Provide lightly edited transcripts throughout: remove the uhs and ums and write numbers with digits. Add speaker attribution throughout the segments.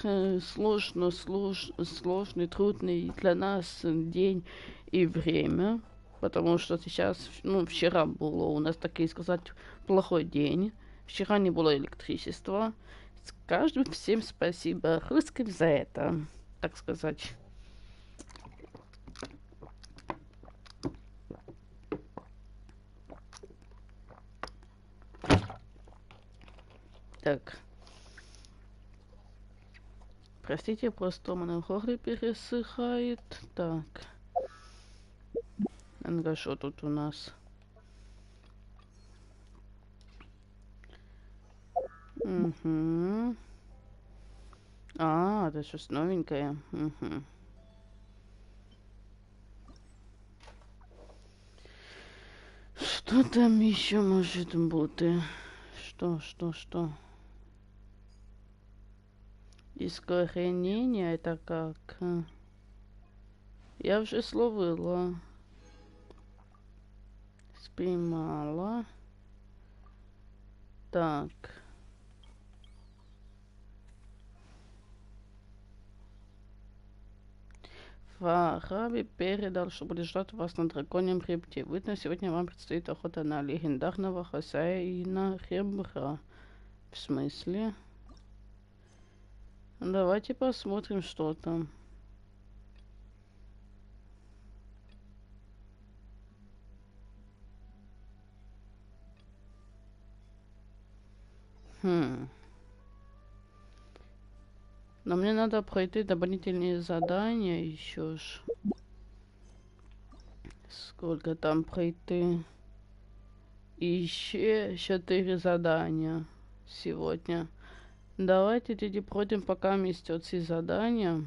Speaker 1: сложный, трудный для нас день и время, потому что сейчас, ну, вчера было у нас, так и сказать, плохой день. Вчера не было электричества. Скажем всем спасибо русским за это, так сказать. Так. Простите, просто у меня горло пересыхает. Так. Ну-ка, что тут у нас? Угу. А, это что-то новенькое. Угу. Что там еще может быть? Что? Искоренение это как? Я уже словила. Спрямала. Так. Фараби передал, что будет ждать вас на драконьем хребте. Видно, сегодня вам предстоит охота на легендарного хозяина ребра. В смысле? Давайте посмотрим, что там. Но мне надо пройти дополнительные задания еще ж. Сколько там пройти? Еще 4 задания сегодня. Давайте теперь пройдем пока вместе все задания.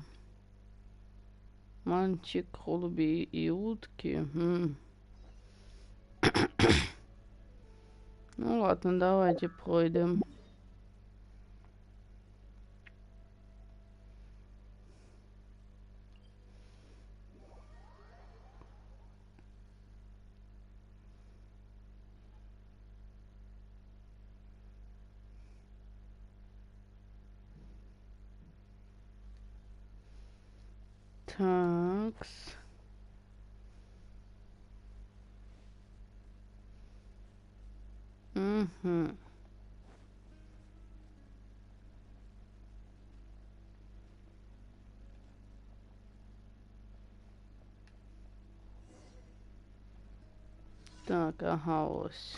Speaker 1: Мальчик, голуби и утки. Ну ладно, давайте пройдем. Такс. Угу. Так, ага, ось.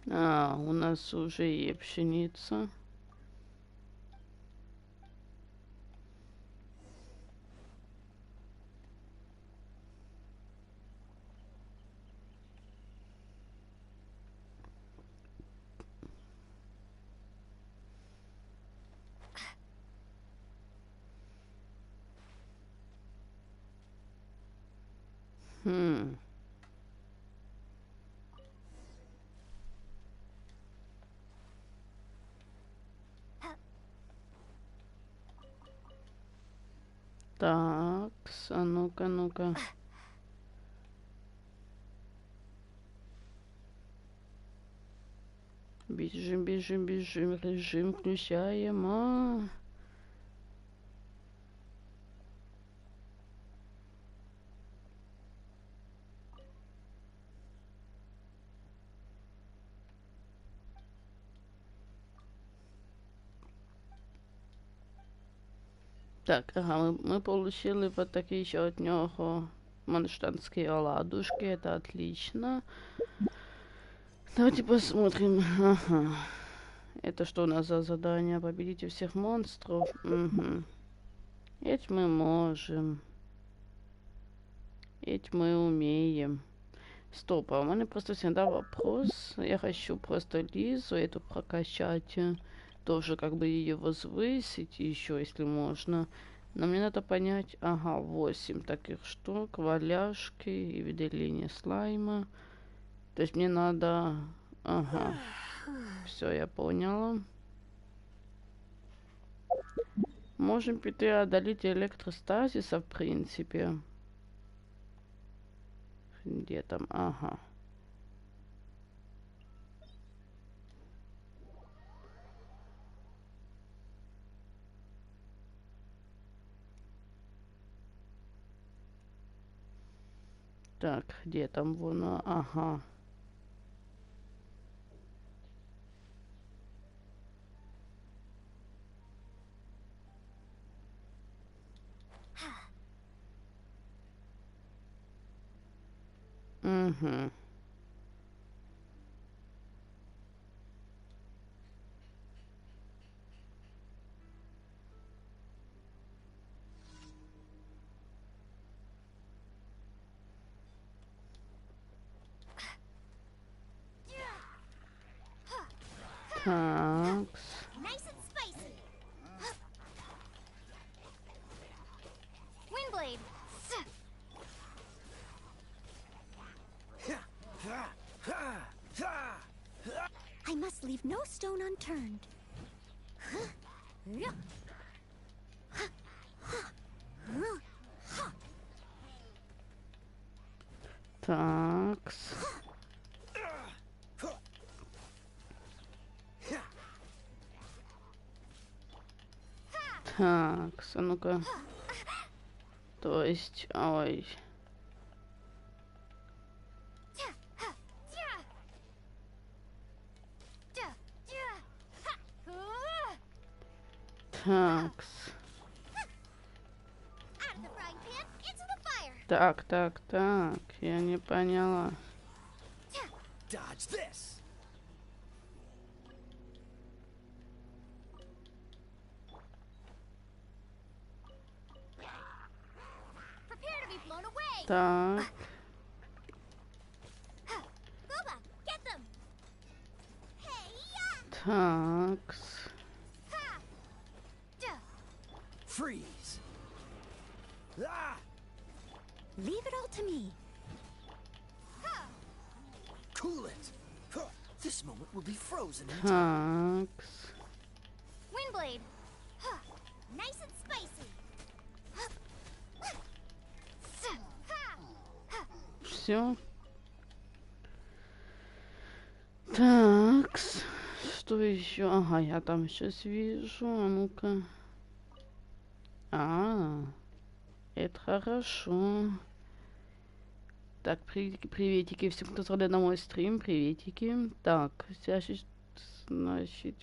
Speaker 1: А, у нас уже есть пшеница. Так, а ну-ка, ну-ка. Бежим, режим включаем. Так, ага, мы получили вот такие еще от него манштанские оладушки, это отлично. Давайте посмотрим. Ага. Это что у нас за задание? Победите всех монстров. Угу. Ведь мы можем. Ведь мы умеем. Стоп, а у меня просто всегда вопрос. Я хочу просто Лизу эту прокачать. Тоже как бы ее возвысить еще, если можно. Но мне надо понять. Ага, 8 таких штук. Валяшки и выделение слайма. То есть мне надо... Ага. все, я поняла. Можем преодолеть электростазиса, в принципе. Где там? Ага. Так, где там вон? Ага. Угу. Так.
Speaker 2: I must leave no stone unturned.
Speaker 1: Такс. Такс, а ну-ка. То есть, ой. Такс. Так, я не поняла. Так. Такс.
Speaker 3: Freeze.
Speaker 2: Leave it all to me.
Speaker 3: Cool it. This moment will be frozen in
Speaker 1: Такс.
Speaker 3: time.
Speaker 2: Windblade. Nice and spicy.
Speaker 1: Все. Такс. Что еще? Ага, я там сейчас вижу. А ну-ка. Это хорошо. Так, приветики всем, кто зашел на мой стрим. Приветики. Так, значит,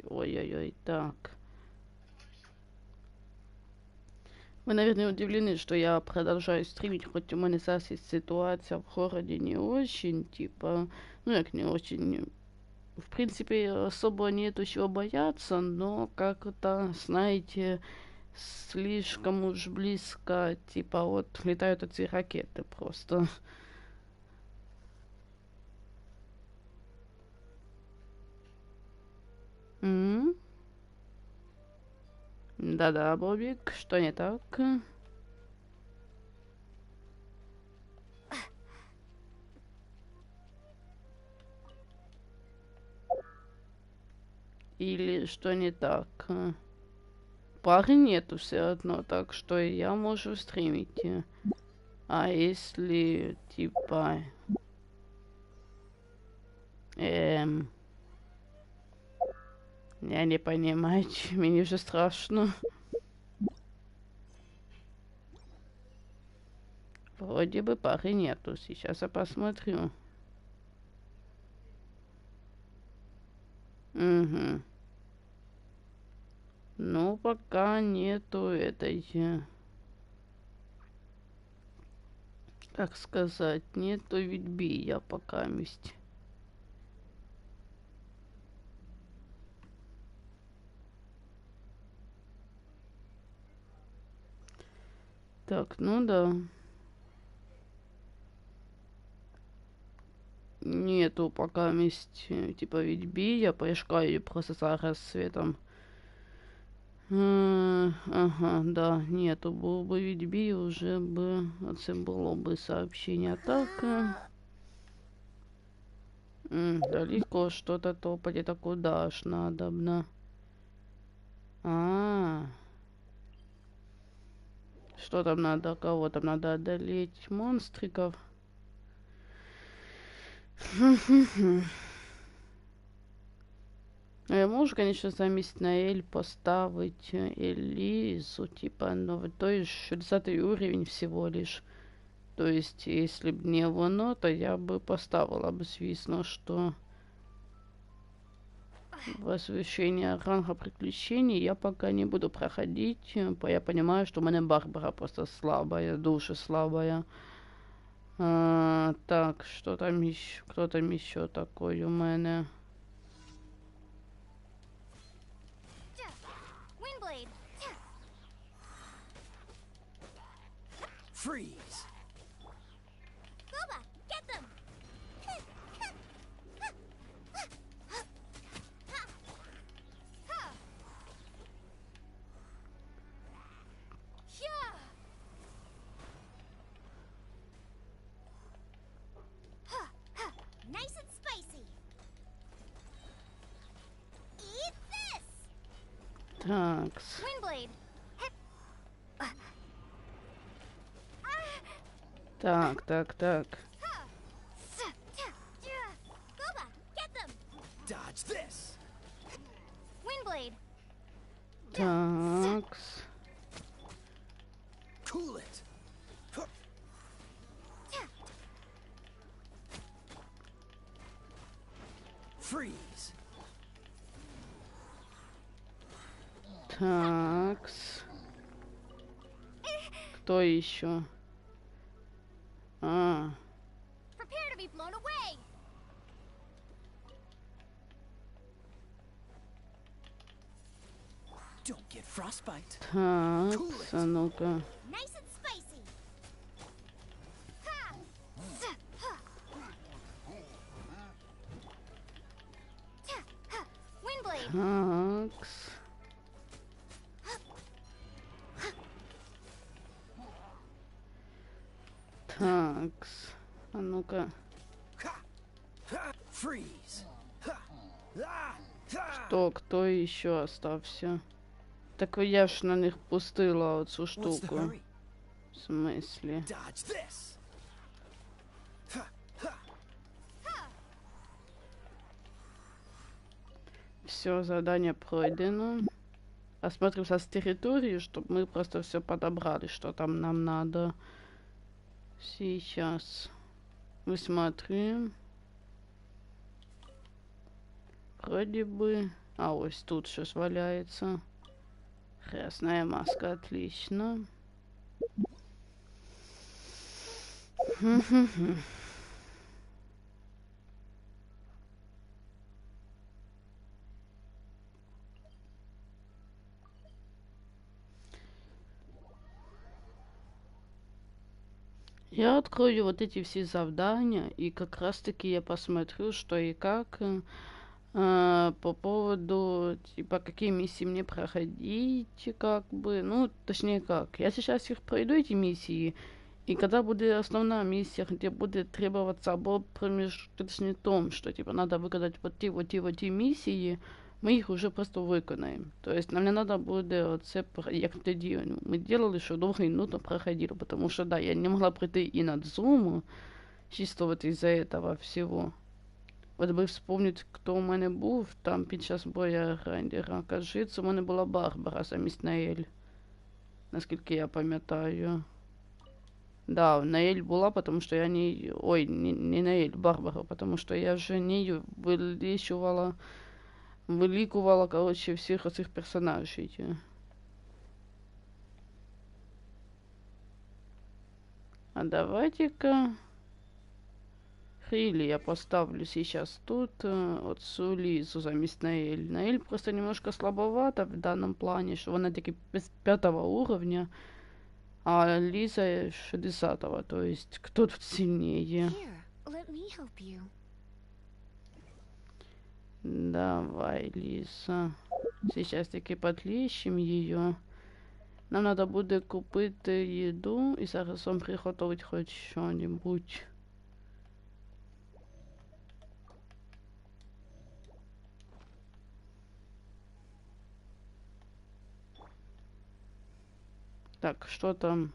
Speaker 1: ой-ой-ой, так. Вы, наверное, удивлены, что я продолжаю стримить, хоть у меня сейчас есть ситуация в городе не очень, типа, ну, как не очень, в принципе, особо нету чего бояться, но как-то, знаете, слишком уж близко, типа, вот, летают эти ракеты просто. Да-да, Бобик, что не так? Или что не так? Пары нету все одно, так что я могу стримить. А если, типа... Я не понимаю, мне уже страшно. Вроде бы пары нету. Сейчас я посмотрю. Угу. Ну, пока нету этой... Как сказать, нету видбия пока месть. Так, ну да. Нету пока месть, типа, видбия. Поискаю просто зараз светом. Ага, да, нету. Был бы видбий, уже бы... Это было бы сообщение. Так... Далеко что-то топать, это куда ж надобно? Что там надо? Кого там надо одолеть? Монстриков? Я могу, конечно, заместить на Эль поставить Элизу, типа, но то есть 60 уровень всего лишь. То есть, если бы не воно, то я бы поставила бы, звісно, что возвышение ранга приключений я пока не буду проходить. Я понимаю, что у меня Барбара просто слабая, душа слабая. Так, что там еще? Кто там еще такой у меня?
Speaker 2: Windblade.
Speaker 3: Freeze.
Speaker 2: Boba, get them. Nice and spicy. Eat this.
Speaker 1: Так,
Speaker 2: Windblade.
Speaker 1: так.
Speaker 2: Boba, get them.
Speaker 3: Dodge this.
Speaker 2: Windblade.
Speaker 1: Так.
Speaker 3: Cool it. Freeze.
Speaker 1: Так. Кто еще?
Speaker 2: Prepare to be blown away.
Speaker 3: Don't get frostbite.
Speaker 1: Так, а ну-ка.
Speaker 2: Nice and spicy. Windblade.
Speaker 1: Так. Так. А ну-ка.
Speaker 3: Freeze.
Speaker 1: Кто еще остался? Так я ж на них пустила оцю
Speaker 3: What's the
Speaker 1: штуку.
Speaker 3: hurry?
Speaker 1: В смысле?
Speaker 3: Dodge this.
Speaker 1: Все, задание пройдено. Осмотримся с территории, чтобы мы просто все подобрали, что там нам надо. Сейчас. Высмотрим. Вроде бы... ось тут сейчас валяется. Красная маска, отлично. Я открою вот эти все задания, и как раз таки я посмотрю, что и как по поводу, типа, какие миссии мне проходить, как бы, ну, точнее как. Я сейчас их пройду, эти миссии, и когда будет основная миссия, где будет требоваться обо промежуточный том, что, типа, надо выказать вот те миссии, мы их уже просто виконаємо. Тобто нам не треба буде оце, як тоді ми делали, що довго і нудно проходили, потому что, да, я не могла пройти и над Zoom, чисто вот из-за этого всего. От би вспомнити, хто у мене був, там під час боя рака жиць, у мене була Барбара замість Наель. Наскільки я пам'ятаю. Да, Наэль була, потому что я не... Ой, не Наэль, Барбара, потому что я же нею вылікувала, короче, всех этих персонажей. А давайте-ка... Хрили я поставлю сейчас тут вот Лизу замість Наэль. Наэль просто немножко слабовата в данном плане, что она таки без 5 уровня, а Лиза 60-го, то есть кто тут сильнее?
Speaker 2: Here, let me help you.
Speaker 1: Давай, Лиза. Сейчас таки подлещим ее. Нам надо буде купити їду і зараз вам приготовить хоч що-нибудь. Так, что там?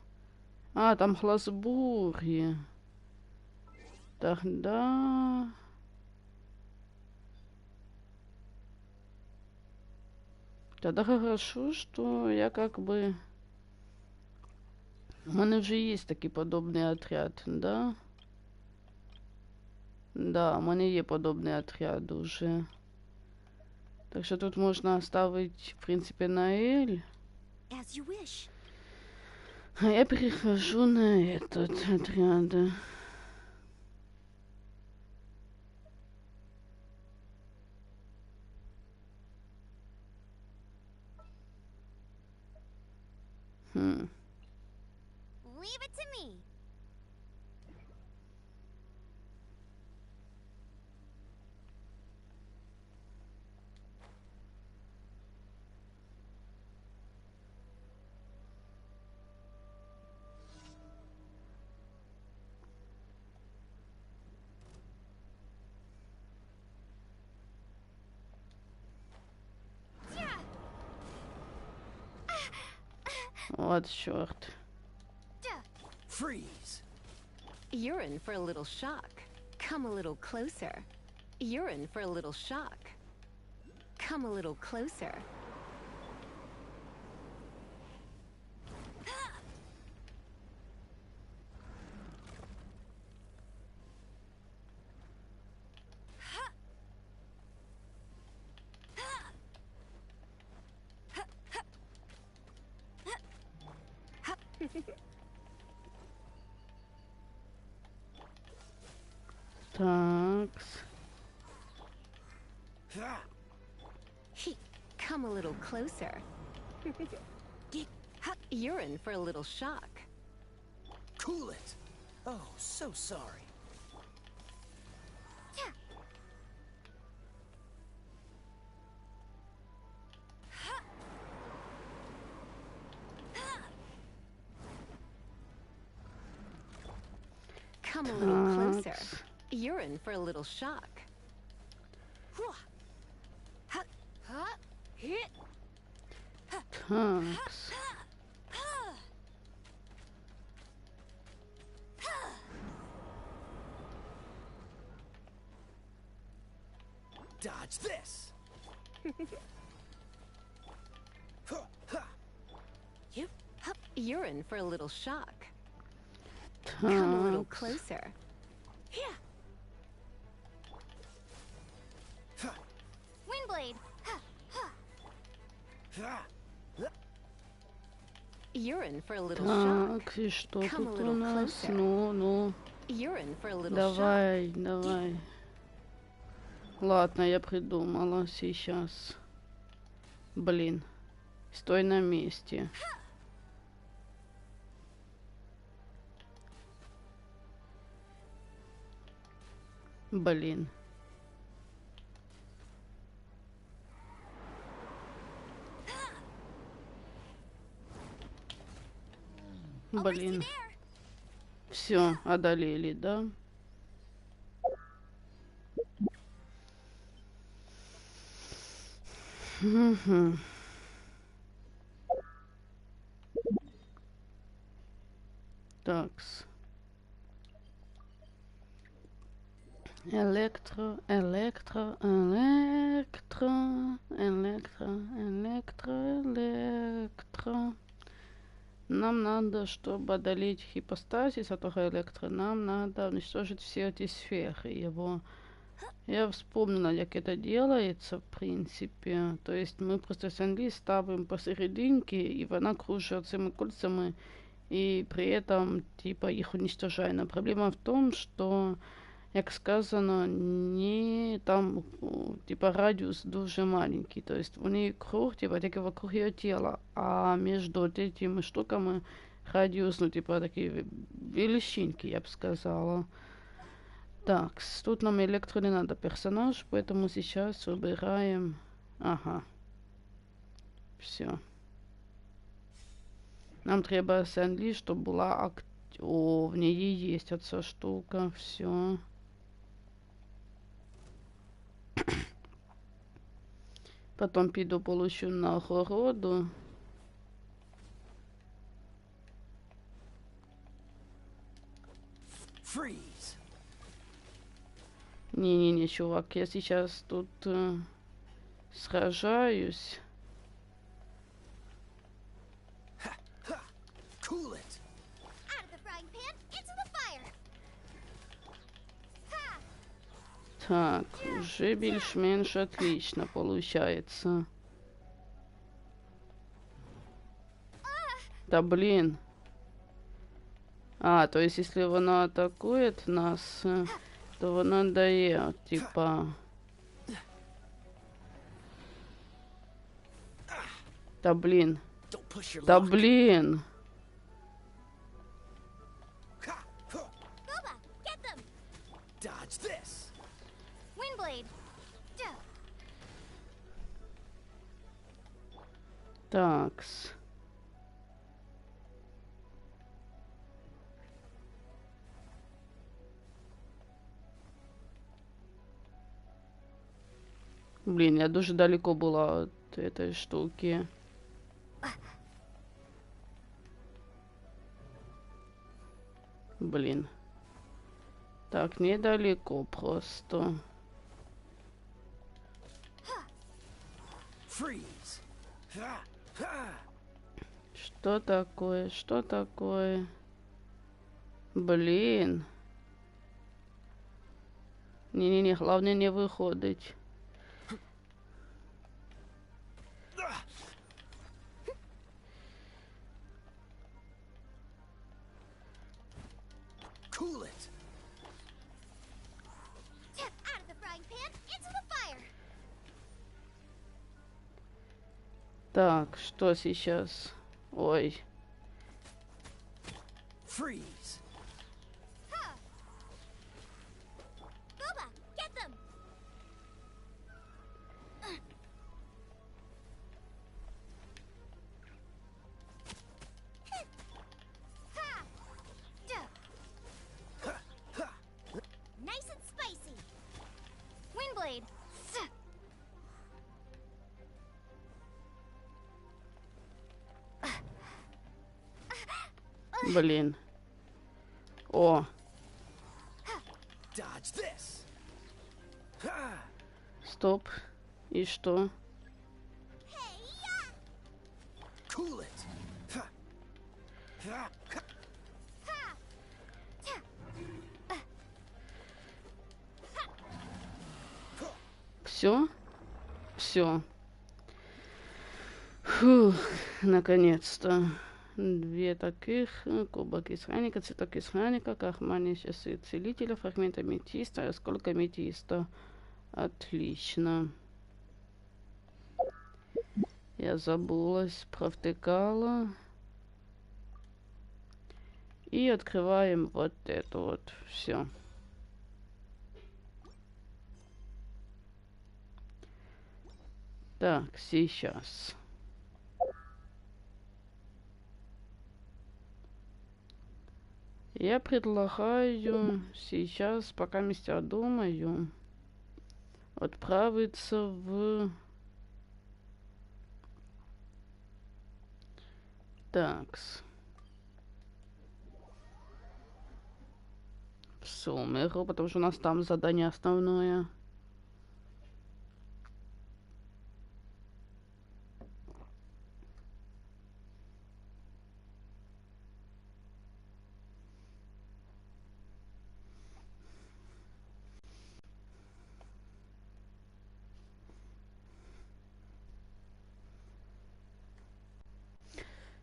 Speaker 1: А, там Глазбурги. Тогда... Тогда хорошо, что я как бы... У мене вже є такий подобний отряд, да? Да, у мене є подобний отряд уже. Так що тут можна оставить, в принципе, на Эль.
Speaker 2: As you wish.
Speaker 1: А я перехожу на этот отряд. Хм.
Speaker 2: Leave it to me.
Speaker 1: Вот черт.
Speaker 3: Freeze.
Speaker 4: You're in for a little shock. Come a little closer. You're in for a little shock. Come a little closer.
Speaker 1: Такс.
Speaker 4: Come a little closer. You're in for a little shock.
Speaker 3: Cool it. Oh, so sorry.
Speaker 4: Come a little closer. You're in for a little shock.
Speaker 1: Такс.
Speaker 3: Dodge this.
Speaker 4: You're in for a little shock. Come a little closer.
Speaker 2: Windblade.
Speaker 4: You're in for a little shock.
Speaker 1: Так, и что
Speaker 4: Come a
Speaker 1: тут у
Speaker 4: little
Speaker 1: нас?
Speaker 4: closer.
Speaker 1: Ну.
Speaker 4: You're in for a little
Speaker 1: Давай, давай. Ладно, я придумала сейчас. Блин. Стой на месте. Блин. Блин. Все, одолели, да? Угу. Такс. Электро. Нам надо, чтобы одолеть хипостазис, этого электро, нам надо уничтожить все эти сферы. Я вспомнила, как это делается, в принципе. То есть мы просто сенлі ставим посерединке, и вона кружит цими кольцами, и при этом, типа, их уничтожаем. Но проблема в том, что, як сказано, не там, типа, радиус дуже маленький. То есть у нее круг, типа, тільки вокруг ее тела, а между вот этими штуками радиус, ну, типа, такие величинки, я бы сказала. Так, тут нам электро не надо персонаж, поэтому сейчас выбираем... Ага. Все. Нам треба сенлі, щоб була О, в ней есть эта штука. Все. Потом піду получу нагороду. Не-не-не, чувак, я сейчас тут сражаюсь.
Speaker 3: Cool it.
Speaker 2: Out of the frying pan, into the fire. Ha!
Speaker 1: Так, уже більш-менш отлично получается. Да блин. А, то есть если воно атакует нас, то воно дає, типа... Да блин.
Speaker 3: Don't push your
Speaker 1: Да
Speaker 3: luck.
Speaker 1: блин.
Speaker 3: Ha, huh.
Speaker 2: Boba, get them!
Speaker 3: Dodge this.
Speaker 2: Windblade. Duh.
Speaker 1: Такс. Блін, я дуже далеко була від этой штуки. Блін. Так, недалеко просто.
Speaker 3: Freeze. Ha, ha.
Speaker 1: Что такое? Что такое? Блін. Не-не-не, главное не виходить.
Speaker 3: Cool it.
Speaker 2: Out of the frying pan, into the fire.
Speaker 1: Так, что сейчас? Ой.
Speaker 3: Freeze.
Speaker 2: Ha! Boba, get them! Ha! Duh.
Speaker 3: Ha, ha.
Speaker 2: Nice and spicy. Windblade. Suh.
Speaker 1: Блин. О,
Speaker 3: Dodge this. Ha.
Speaker 1: стоп. И что?
Speaker 2: Hey-ya!
Speaker 3: Cool it. Ha. Ha, ha.
Speaker 2: Ha! Tah.
Speaker 1: Все? Все. Фух, наконец-то. Две таких. Кубок из храника, цветок из храника, кармане часы целителя, фрагмент аметиста, осколок аметиста. Отлично. Я забылась, провтыкала. И открываем вот это вот. Все. Так, сейчас. Я предлагаю сейчас, пока я думаю, отправиться в... Такс. В Сумеру, потому что у нас там задание основное.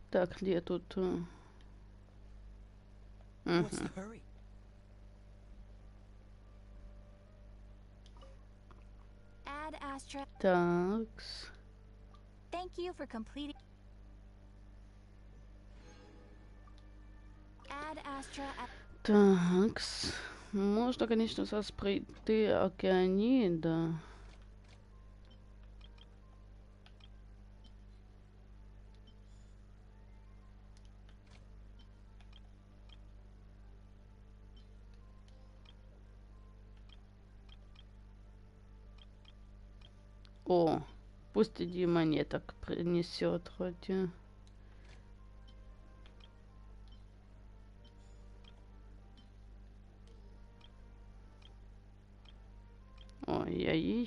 Speaker 1: Так, где тут...
Speaker 3: What's the hurry?
Speaker 2: Add Astra.
Speaker 1: Такс.
Speaker 2: Thank you for completing. Add Astra.
Speaker 1: Такс. Можно, конечно, зараз пройти океанида. О, пусть иди монеток принесет хоть.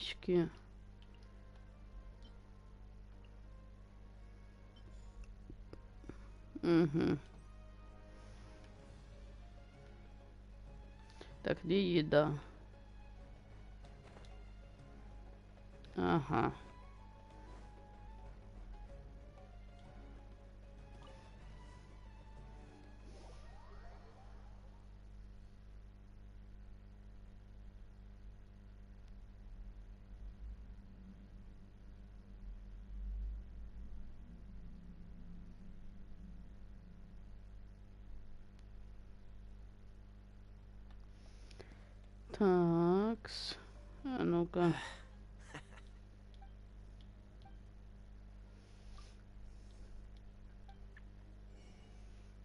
Speaker 1: странички. Угу. Так, где еда? Ага. Такс. А ну-ка.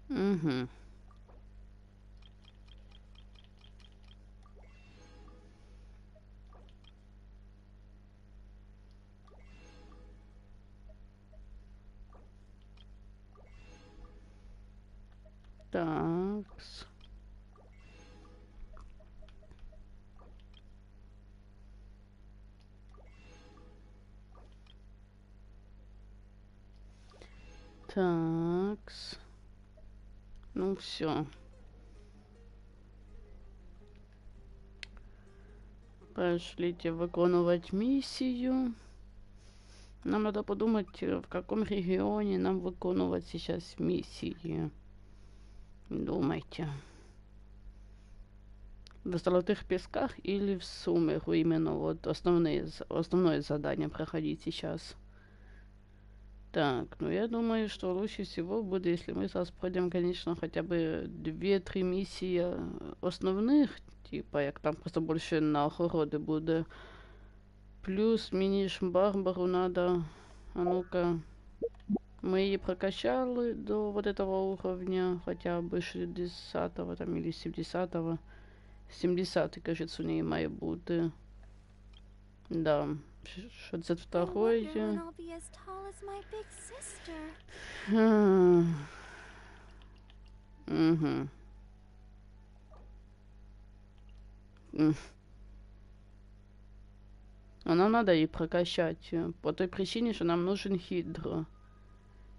Speaker 1: Угу. Такс. Такс. Ну все. Пошлите виконувати миссию. Нам надо подумать, в каком регионе нам виконувати сейчас миссии. Думайте. В Золотых Песках или в Сумеру именно вот основное задание проходить сейчас. Так, ну я думаю, что лучше всего будет, если мы сейчас пройдем, конечно, хотя бы 2-3 миссии основных, типа, як там просто больше на огороды буде. Плюс мініш Барбару надо, а ну-ка, мы ее прокачали до вот этого уровня, хотя бы 60-го там или 70-го. 70-й, кажется, у нее має бути. Да. 62-й. Угу. А нам надо и прокачать. По той причине, что нам нужен хидро.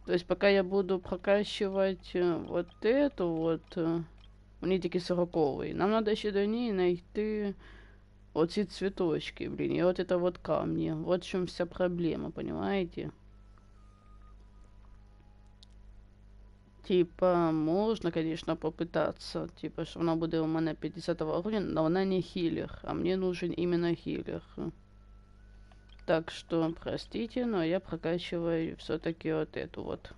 Speaker 1: То есть пока я буду прокачивать вот эту вот, у нее такие 40-й, нам надо еще до ней найти вот эти цветочки, блин, и вот это вот камни. Вот в чем вся проблема, понимаете? Типа, можно, конечно, попытаться, типа, что она будет у меня 50 уровня, но она не хилер, а мне нужен именно хилер. Так что, простите, но я прокачиваю все-таки вот эту вот.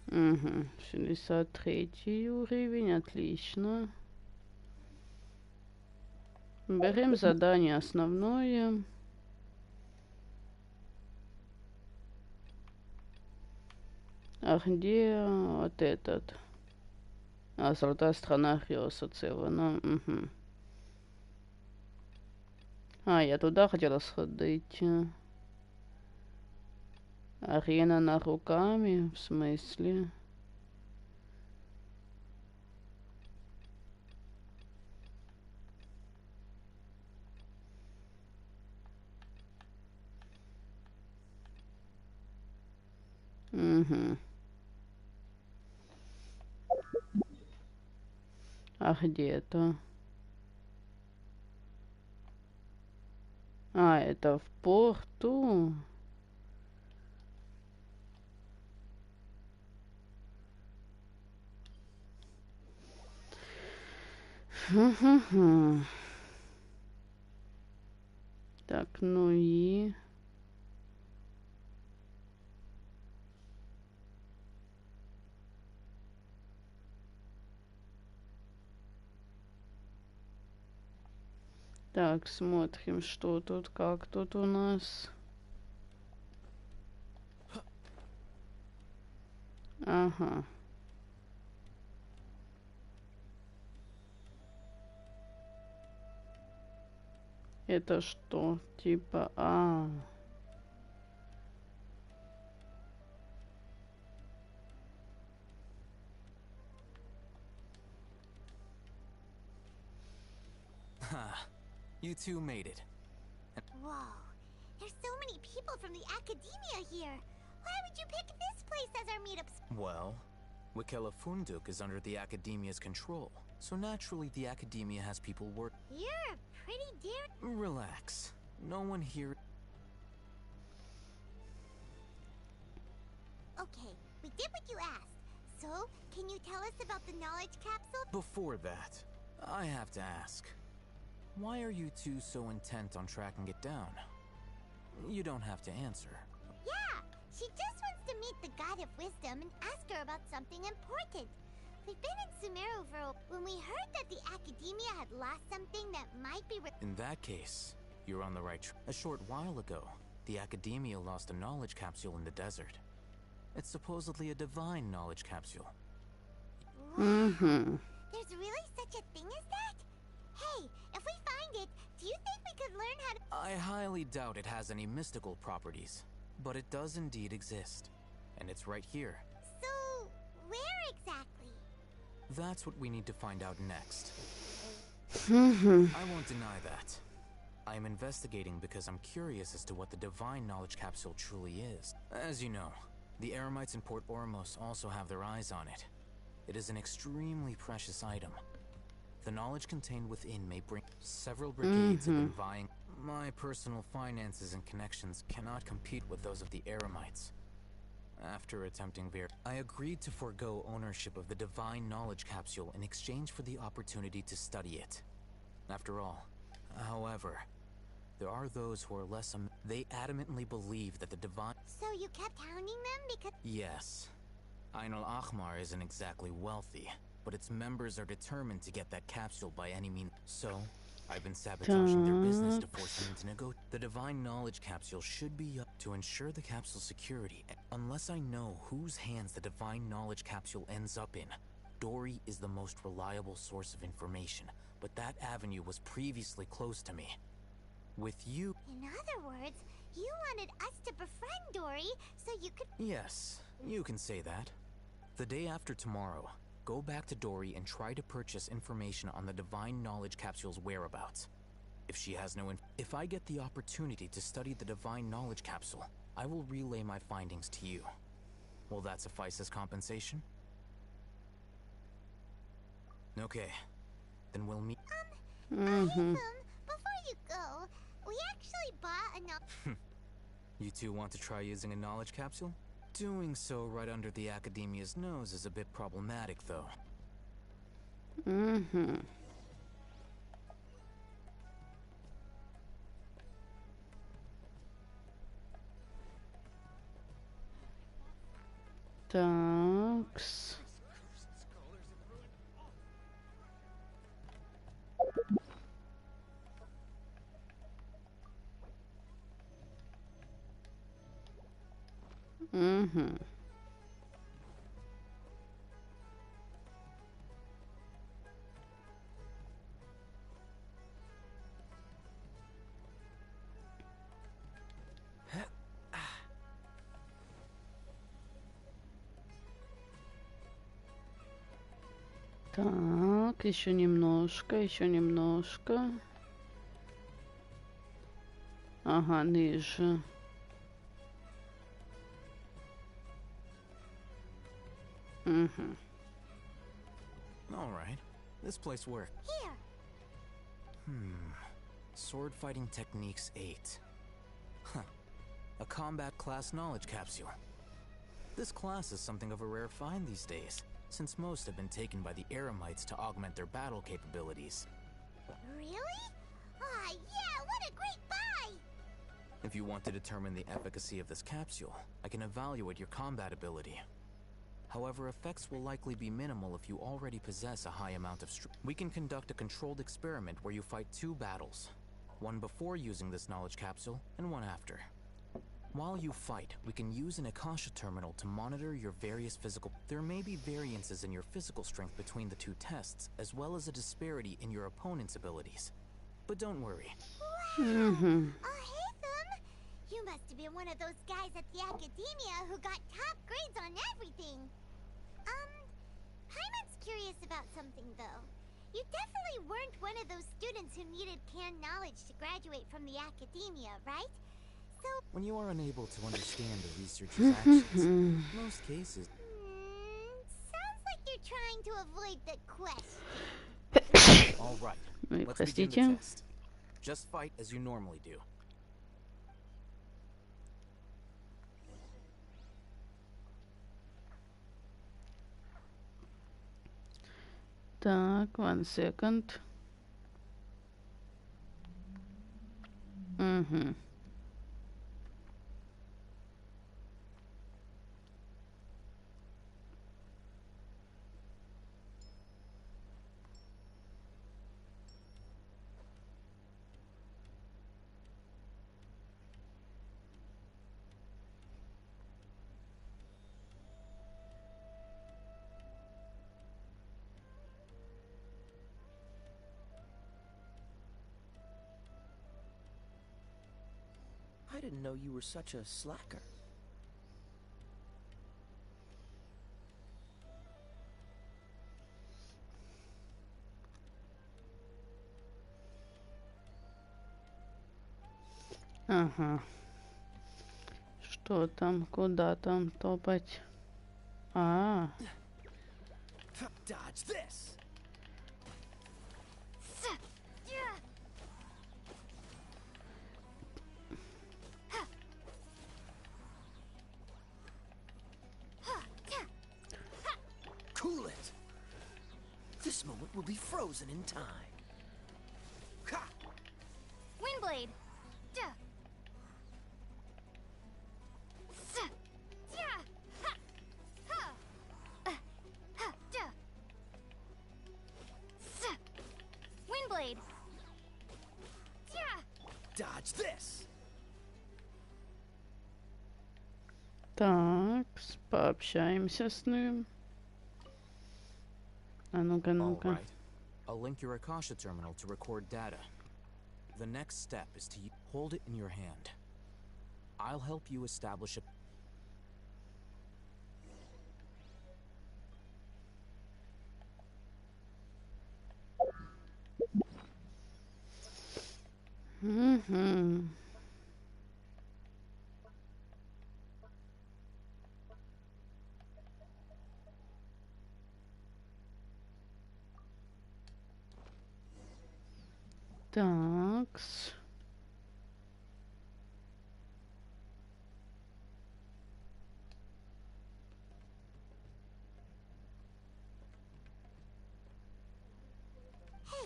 Speaker 1: Угу, 63 уровень, отлично. Берем задание основное. А где вот этот? А, золотая страна грез, оце воно. Угу. А, я туда хотела сходить. Арена на руками, в смысле? Угу. А где это? А, это в порту. Так, ну и... Так, смотрим, что тут, как тут у нас. Ага. Это что? Типа,
Speaker 3: You two made it.
Speaker 2: Whoa. There's so many people from the academia here. Why would you pick this place as our meetup?
Speaker 3: Well, Wikela Funduk is under the academia's control, so naturally the academia has people work.
Speaker 2: You're a pretty dear.
Speaker 3: Relax. No one here.
Speaker 2: Okay, we did what you asked. So, can you tell us about the knowledge capsule?
Speaker 3: Before that, I have to ask. Why are you two so intent on tracking it down? You don't have to answer.
Speaker 2: Yeah, she just wants to meet the God of Wisdom and ask her about something important. We've been in Sumeru when we heard that the academia had lost something that might be
Speaker 3: In that case, you're on the right track. A short while ago, the academia lost a knowledge capsule in the desert. It's supposedly a divine knowledge capsule.
Speaker 1: Mm-hmm.
Speaker 2: There's really such a thing as that? Hey, if we find it, do you think we could learn how to...
Speaker 3: I highly doubt it has any mystical properties, but it does indeed exist. And it's right here.
Speaker 2: So, where exactly?
Speaker 3: That's what we need to find out next.
Speaker 1: Mm-hmm.
Speaker 3: I won't deny that. I am investigating because I'm curious as to what the divine knowledge capsule truly is. As you know, the Eremites in Port Ormos also have their eyes on it. It is an extremely precious item. The knowledge contained within may bring several brigades have been vying. My personal finances and connections cannot compete with those of the Eremites. After attempting I agreed to forego ownership of the divine knowledge capsule in exchange for the opportunity to study it. After all, however, there are those who are less they adamantly believe that the divine...
Speaker 2: So you kept hounding them because...
Speaker 3: Yes. Ainul Ahmar isn't exactly wealthy, but its members are determined to get that capsule by any means. So, I've been sabotaging their business to force them to negotiate. The divine knowledge capsule should be up to ensure the capsule's security. Unless I know whose hands the divine knowledge capsule ends up in, Dory is the most reliable source of information, but that avenue was previously closed to me. With you...
Speaker 2: In other words, you wanted us to befriend Dory so you could...
Speaker 3: Yes, you can say that. The day after tomorrow, go back to Dory and try to purchase information on the divine knowledge capsule's whereabouts. If she has no if I get the opportunity to study the divine knowledge capsule, I will relay my findings to you. Will that suffice as compensation? Okay, then we'll meet.
Speaker 1: Mm-hmm.
Speaker 2: Before you go, we actually bought a
Speaker 3: You two want to try using a knowledge capsule? Doing so right under the academia's nose is a bit problematic, though.
Speaker 1: Mm-hmm. Такс. Mm-hmm. Так, еще немножко, еще немножко. Ага, ниже. Mm-hmm.
Speaker 3: Alright, this place works.
Speaker 2: Here.
Speaker 3: Sword Fighting Techniques 8. Huh. A combat class knowledge capsule. This class is something of a rare find these days, since most have been taken by the Eremites to augment their battle capabilities.
Speaker 2: Really? Ah, yeah, what a great buy!
Speaker 3: If you want to determine the efficacy of this capsule, I can evaluate your combat ability. However, effects will likely be minimal if you already possess a high amount of strength. We can conduct a controlled experiment where you fight 2 battles, one before using this knowledge capsule, and one after. While you fight, we can use an Akasha terminal to monitor your various physical... There may be variances in your physical strength between the 2 tests, as well as a disparity in your opponent's abilities. But don't worry.
Speaker 2: Wow!
Speaker 1: Mm-hmm.
Speaker 2: Oh, hey, Thumb! You must have been one of those guys at the academia who got top grades on everything. Paimon's curious about something, though. You definitely weren't one of those students who needed canned knowledge to graduate from the academia, right? So...
Speaker 3: When you are unable to understand the researcher's actions, in most cases...
Speaker 2: sounds like you're trying to avoid the question.
Speaker 3: All right,
Speaker 1: Ой,
Speaker 3: let's begin the
Speaker 1: простите.
Speaker 3: test. Just fight as you normally do.
Speaker 1: Так, one second. Угу.
Speaker 5: I didn't know you were such a slacker.
Speaker 1: Ага. Что там? Куда там топать? А,
Speaker 5: Dodge this. Cool it. This moment will be frozen in time. Ha!
Speaker 2: Windblade! Duh. Windblade!
Speaker 5: Dodge this.
Speaker 1: так, пообщаемся с ним. А ну-ка,
Speaker 3: All
Speaker 1: ну-ка.
Speaker 3: right. I'll link your Akasha terminal to record data. The next step is to hold it in your hand. I'll help you establish a...
Speaker 1: Угу. Такс.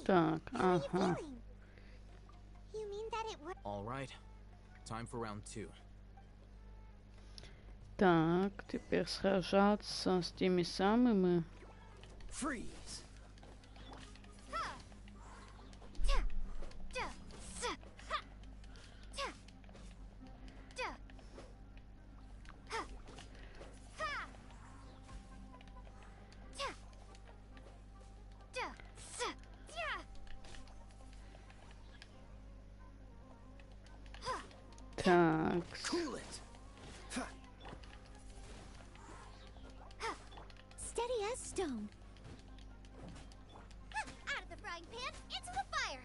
Speaker 1: Так,
Speaker 2: How are you
Speaker 1: ага.
Speaker 2: feeling? You mean that it worked?
Speaker 3: All right. Time for round 2.
Speaker 1: Так, теперь сражаться с теми самыми.
Speaker 5: Freeze.
Speaker 1: Такс.
Speaker 5: Cool it. Ha!
Speaker 2: Steady as stone. Out of the frying pan, into the fire.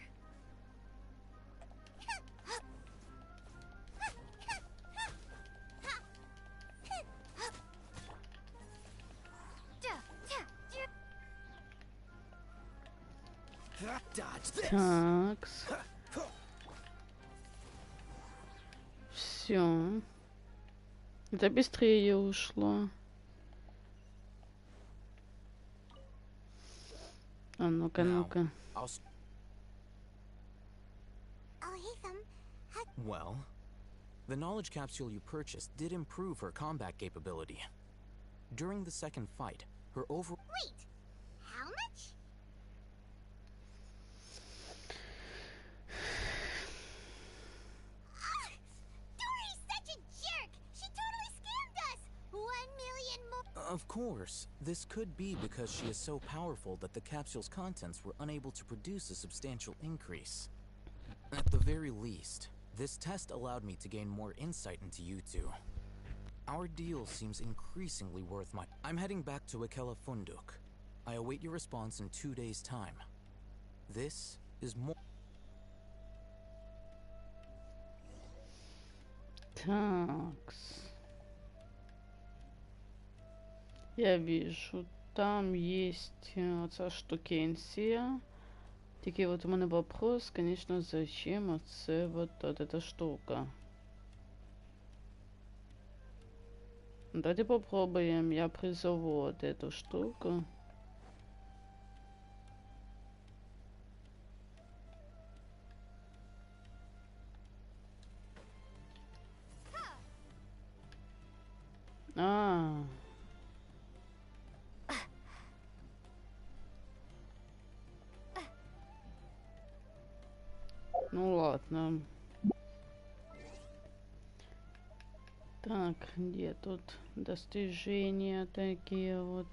Speaker 5: Dodge this.
Speaker 1: Такс. Все. Это быстрее ушло. А ну-ка,
Speaker 3: Now,
Speaker 1: ну-ка.
Speaker 3: Well, the knowledge capsule you purchased did improve her combat capability. During the second fight, her over...
Speaker 2: Wait, how much? Dory's such a jerk! She totally scammed us! 1 million more.
Speaker 3: Of course, this could be because she is so powerful that the capsule's contents were unable to produce a substantial increase. At the very least, this test allowed me to gain more insight into you two. Our deal seems increasingly worth my... I'm heading back to Ikela Funduk. I await your response in 2 days' time. This is more.
Speaker 1: Такс. Я вижу, там есть оця штукенція. Тільки от у мене вопрос, конечно, зачем оце вот эта штука? Давайте попробуем, я призову вот эту штуку. А. Ну ладно. Так, где тут достижения такие вот?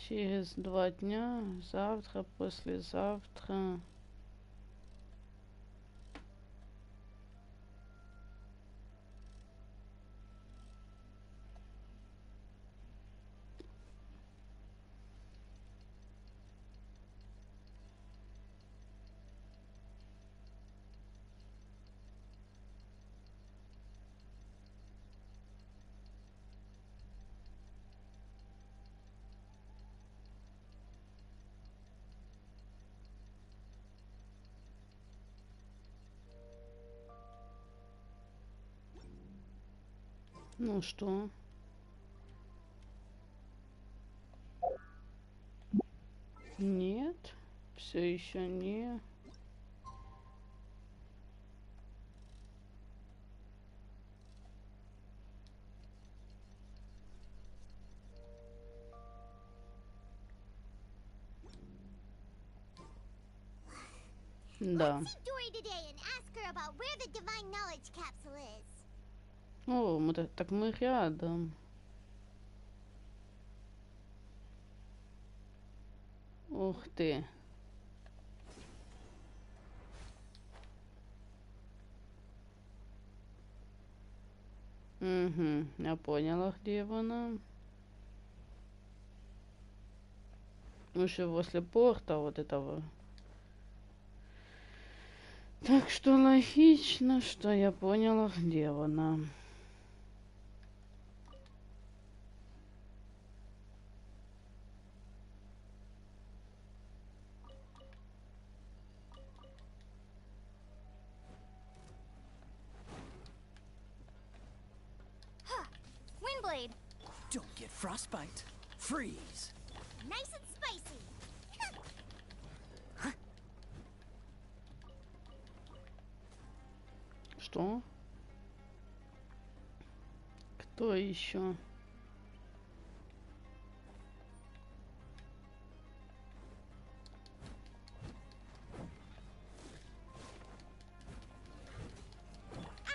Speaker 1: Через 2 дня, завтра, послезавтра. Ну что? Нет, все еще не. Да.
Speaker 2: See Dory today and ask her about where the divine knowledge capsule is.
Speaker 1: О, так мы рядом. Ух ты. Угу, я поняла, где она. Уже возле порта вот этого. Так что логично, что я поняла, где она.
Speaker 2: Windblade,
Speaker 5: Don't get frostbite. Freeze.
Speaker 2: nice and spicy.
Speaker 1: Что? Кто еще?
Speaker 2: Out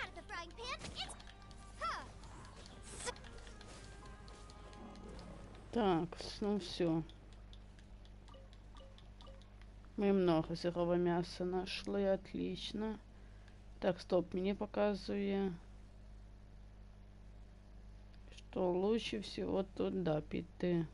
Speaker 2: of the frying pan, it's... Huh.
Speaker 1: Так, ну все. Мы много сырого мяса нашли, отлично. Так, стоп, мне показывает, что лучше всего туда піти.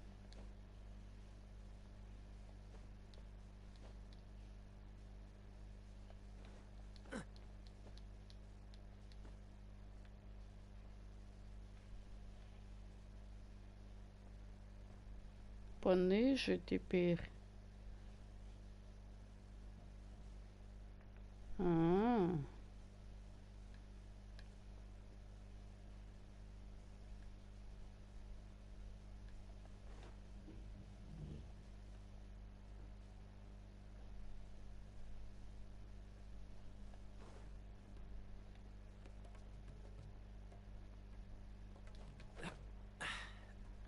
Speaker 1: Пониже теперь. А-а-а.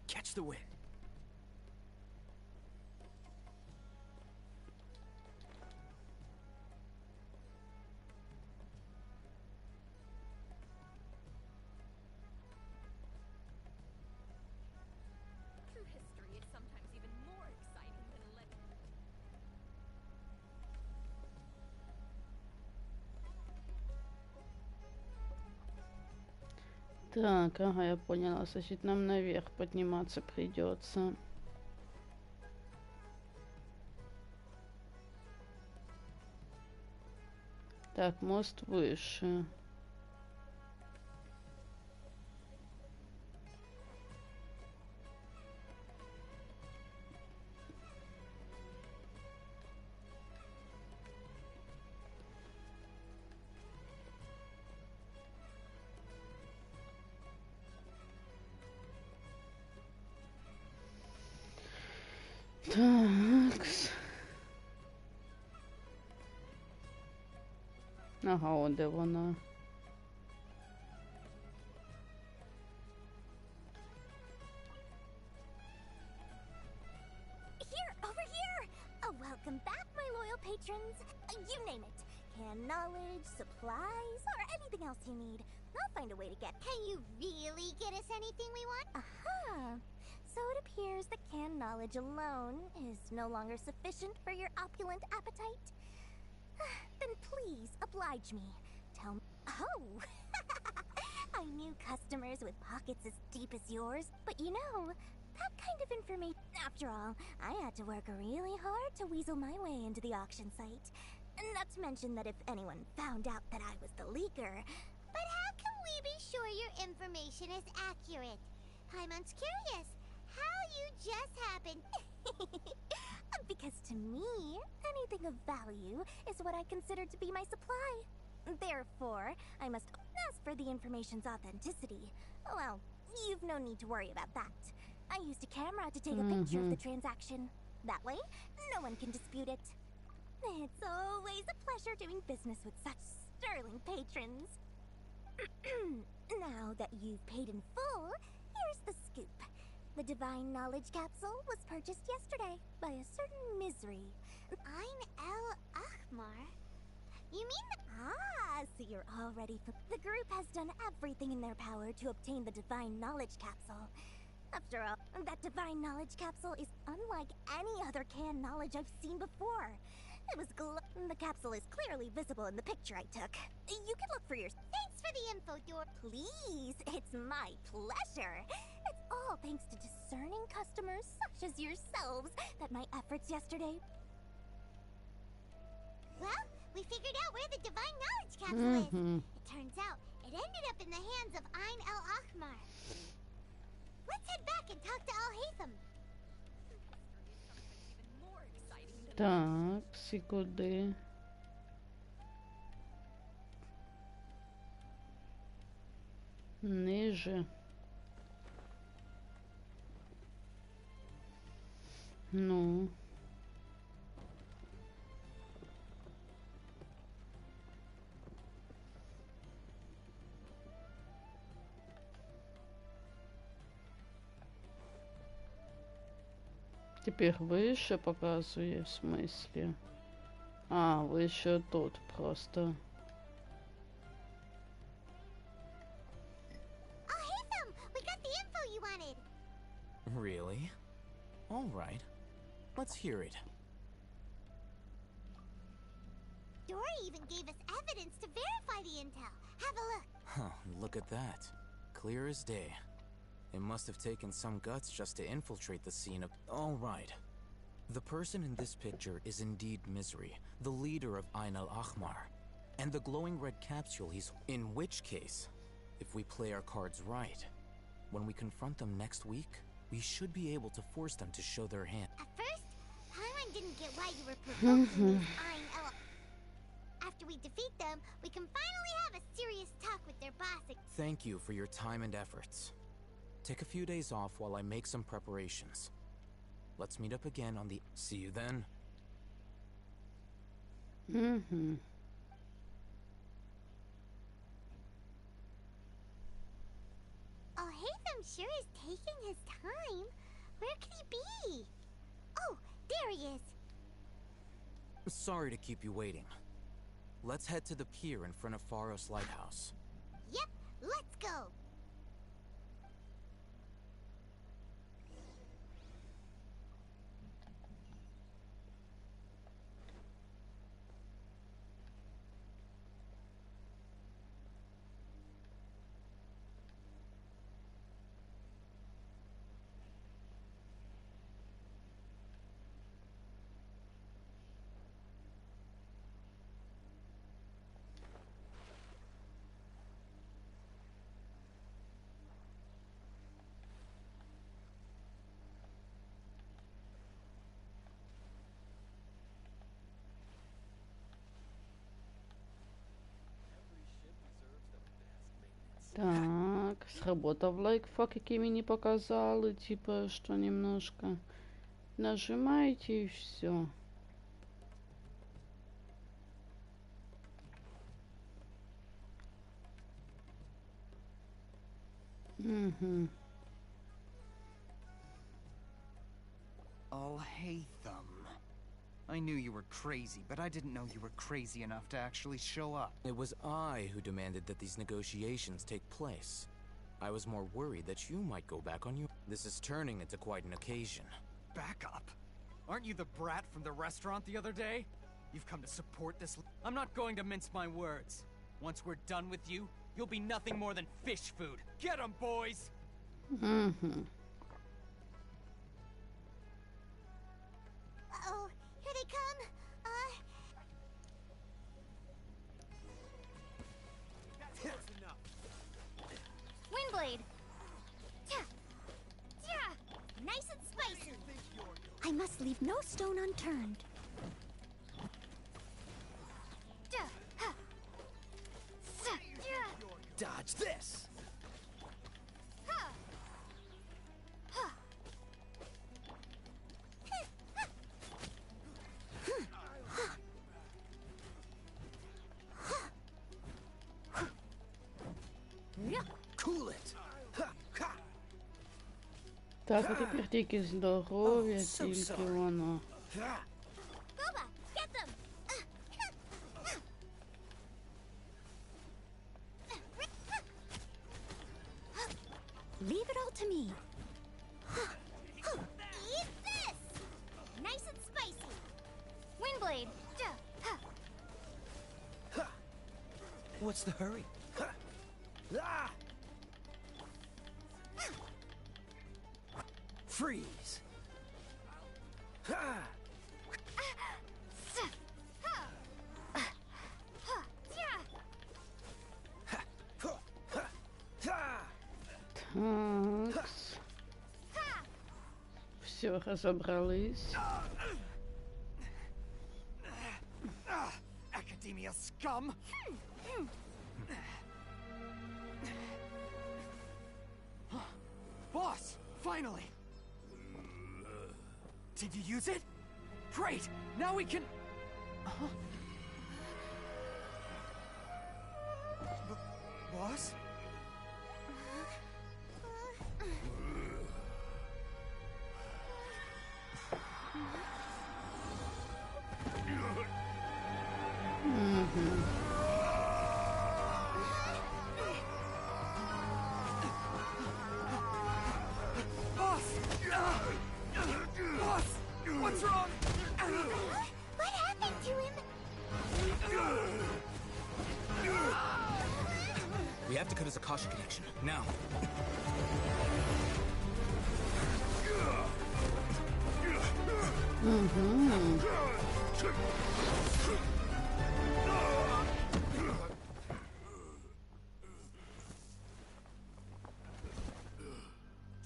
Speaker 5: Catch the wind.
Speaker 6: True history is sometimes even more exciting than a legend.
Speaker 1: Так, ага, я поняла. Значит, нам наверх подниматься придется. Так, мост выше. Такс. Ага, от де вона.
Speaker 2: Here, over here! Welcome back, my loyal patrons. You name it. Can knowledge, supplies, or anything else you need. I'll find a way to get. Can you really get us anything we want? Aha! So it appears that canned knowledge alone is no longer sufficient for your opulent appetite. Then please oblige me. Tell me. Oh! I knew customers with pockets as deep as yours, but you know, that kind of information. After all, I had to work really hard to weasel my way into the auction site. Not to mention that if anyone found out that I was the leaker. But how can we be sure your information is accurate? Paimon's curious. How you just happened. Because to me, anything of value is what I consider to be my supply. Therefore, I must ask for the information's authenticity. Well, you've no need to worry about that. I used a camera to take a picture of the transaction. That way, no one can dispute it. It's always a pleasure doing business with such sterling patrons. Now that you've paid in full, here's the scoop. The Divine Knowledge Capsule was purchased yesterday by a certain misery. Ein El Ahmar? You mean the... Ah, so you're all ready for... The group has done everything in their power to obtain the Divine Knowledge Capsule. After all, that Divine Knowledge Capsule is unlike any other canned knowledge I've seen before. It was the capsule is clearly visible in the picture I took. You can look for your... Thanks for the info, Dor. Please, it's my pleasure. It's all thanks to discerning customers such as yourselves that my efforts yesterday... Well, we figured out where the Divine Knowledge Capsule is. It turns out it ended up in the hands of Ein El Ahmar. Let's head back and talk to Al-Haytham.
Speaker 1: Так, секунды. Ниже. Ну. Теперь выше показываю, в смысле. А, выше тут просто.
Speaker 2: Al-Haytham, we got the info you wanted.
Speaker 3: Really? All right. Let's hear it.
Speaker 2: Dory even gave us evidence to verify the intel. Have a look.
Speaker 3: Huh, look at that. Clear as day. It must have taken some guts just to infiltrate the scene of... All right. The person in this picture is indeed Misery, the leader of Ein al-Ahmar. And the glowing red capsule he's... In which case, if we play our cards right, when we confront them next week, we should be able to force them to show their hand.
Speaker 2: At first, Paimon didn't get why you were provoking these Ein El... After we defeat them, we can finally have a serious talk with their boss.
Speaker 3: Thank you for your time and efforts. Take a few days off while I make some preparations. Let's meet up again on the... See you then.
Speaker 2: Al-Haytham sure is taking his time. Where could he be? Oh, there he is.
Speaker 3: Sorry to keep you waiting. Let's head to the pier in front of Pharos Lighthouse.
Speaker 2: Yep, let's go.
Speaker 1: Так, сработав лайкфак, який мені показали, типа, що немножко нажимаете и все. Угу.
Speaker 7: I'll hate them. I knew you were crazy, but I didn't know you were crazy enough to actually show up.
Speaker 3: It was I who demanded that these negotiations take place. I was more worried that you might go back on you. This is turning into quite an occasion.
Speaker 7: Back up? Aren't you the brat from the restaurant the other day? You've come to support this. I'm not going to mince my words. Once we're done with you, you'll be nothing more than fish food. Get 'em, boys!
Speaker 1: Угу.
Speaker 2: Uh-oh, here they come. Windblade. Tja. Tja. Nice and spicy. I must leave no stone unturned. Tja. Ha. Tja. Tja.
Speaker 5: Dodge this!
Speaker 2: Ha. Ha.
Speaker 5: Cool it! Ha, ha.
Speaker 1: Так, а тепер тільки здоров'я,
Speaker 5: so
Speaker 1: тільки
Speaker 5: sorry.
Speaker 1: воно.
Speaker 5: Ha.
Speaker 2: Boba, get them. Leave it all to me. Eat this! Nice and spicy. Windblade.
Speaker 5: What's the hurry? Ha. Ah. Freeze! Ha. Ha. Ho. Ha. Ha.
Speaker 1: Так. Все, разобрались.
Speaker 7: Academia scum! Boss! Finally! Did you use it? Great! Now we can... Boss? Boss! Boss! What's wrong?
Speaker 2: What happened to him?
Speaker 3: We have to cut his Akasha connection, now.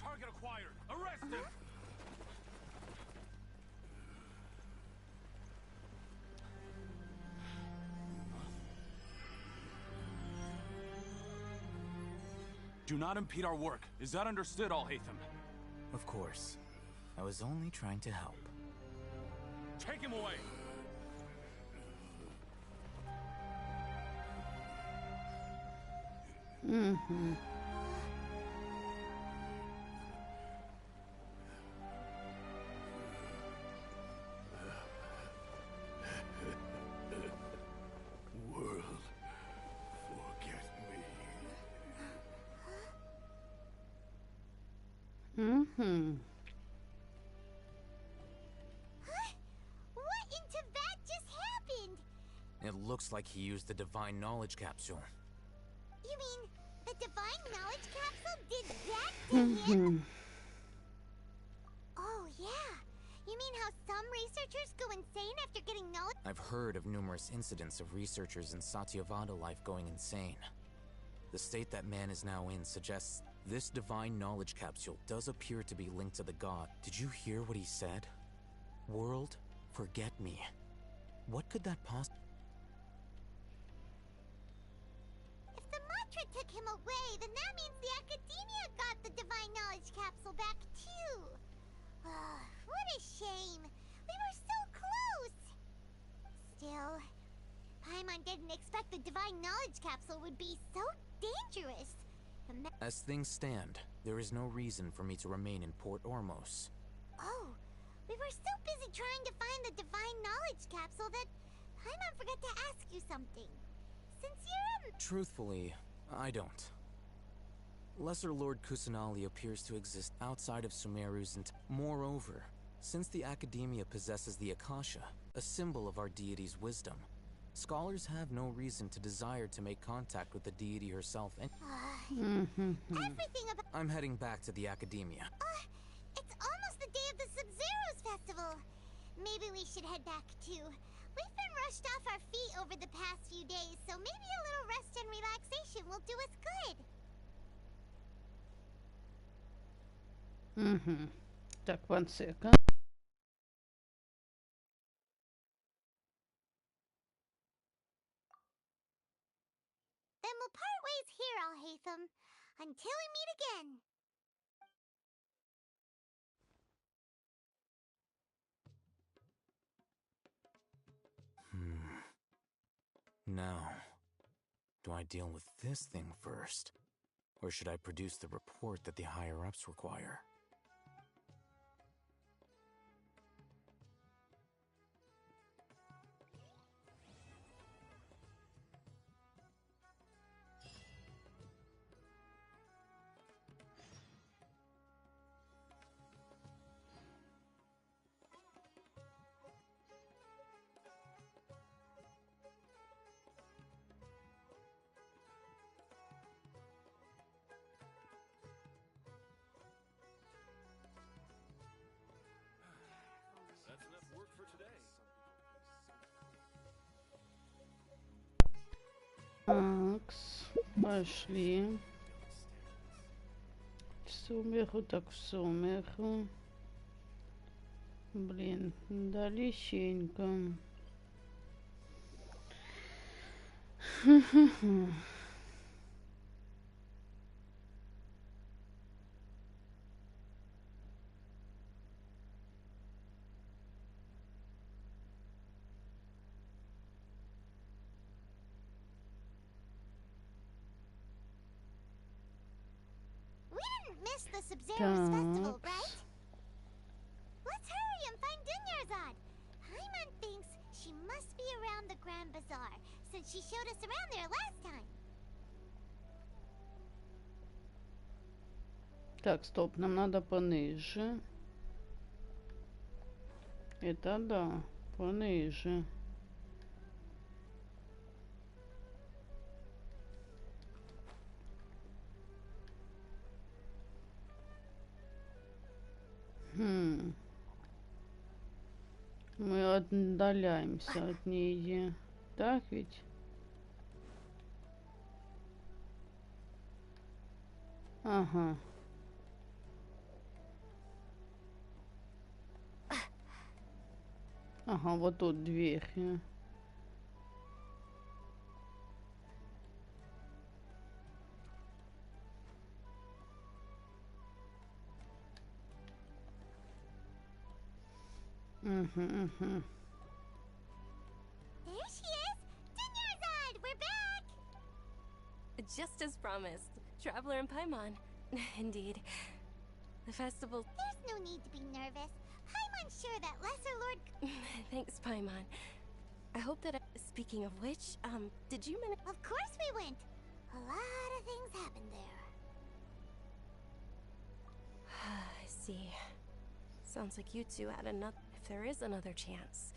Speaker 8: Target acquired. Arrest him. Do not impede our work. Is that understood, Al-Haytham?
Speaker 3: Of course. I was only trying to help.
Speaker 8: Take him away.
Speaker 9: World, forget me.
Speaker 2: What into that just happened?
Speaker 3: It looks like he used the divine knowledge capsule.
Speaker 2: You mean the divine knowledge capsule did that to him? Oh, yeah. You mean how some researchers go insane after getting knowledge?
Speaker 3: I've heard of numerous incidents of researchers in Satyavada life going insane. The state that man is now in suggests this divine knowledge capsule does appear to be linked to the god. Did you hear what he said? World, forget me. What could that possibly...
Speaker 2: If the mod Electra took him away, then that means the Academia got the Divine Knowledge Capsule back too. What a shame. We were so close. Still, Paimon didn't expect the Divine Knowledge Capsule would be so dangerous.
Speaker 3: As things stand, there is no reason for me to remain in Port Ormos.
Speaker 2: Oh, we were so busy trying to find the Divine Knowledge Capsule that Paimon forgot to ask you something. Since you're
Speaker 3: Truthfully, I don't. Lesser Lord Kusanali appears to exist outside of Sumeru's Moreover, since the Academia possesses the Akasha, a symbol of our deity's wisdom, scholars have no reason to desire to make contact with the deity herself and
Speaker 2: everything about...
Speaker 3: I'm heading back to the Academia.
Speaker 2: It's almost the day of the Sub-Zero's festival. Maybe we should head back too. We've been rushed off our feet over the past few days, so maybe a little rest and relaxation will do us good.
Speaker 1: Так, one second.
Speaker 2: Then we'll part ways here, Alhaitham, until we meet again.
Speaker 3: Now, do I deal with this thing first? Or should I produce the report that the higher-ups require?
Speaker 8: That's enough work for today.
Speaker 1: Так, пошли. В сумерку, так в сумерку. Блин, далеченько.
Speaker 2: We didn't miss the Sub-Zero's festival, right? Let's hurry and find Dunyarzad. Paimon thinks she must be around the Grand Bazaar, since she showed us around there last time.
Speaker 1: Так, стоп, нам надо пониже. Это да, пониже. Мы отдаляемся от нее. Так ведь? Ага. Ага, вот тут дверь.
Speaker 2: There she is! Dunyarzad, we're back!
Speaker 10: Just as promised. Traveler and Paimon. Indeed. The festival...
Speaker 2: There's no need to be nervous. Paimon's sure that Lesser Lord...
Speaker 10: Thanks, Paimon. I hope that... Speaking of which, did you manage...
Speaker 2: Of course we went. A lot of things happened there.
Speaker 10: I see. Sounds like you two had another... If there is another chance,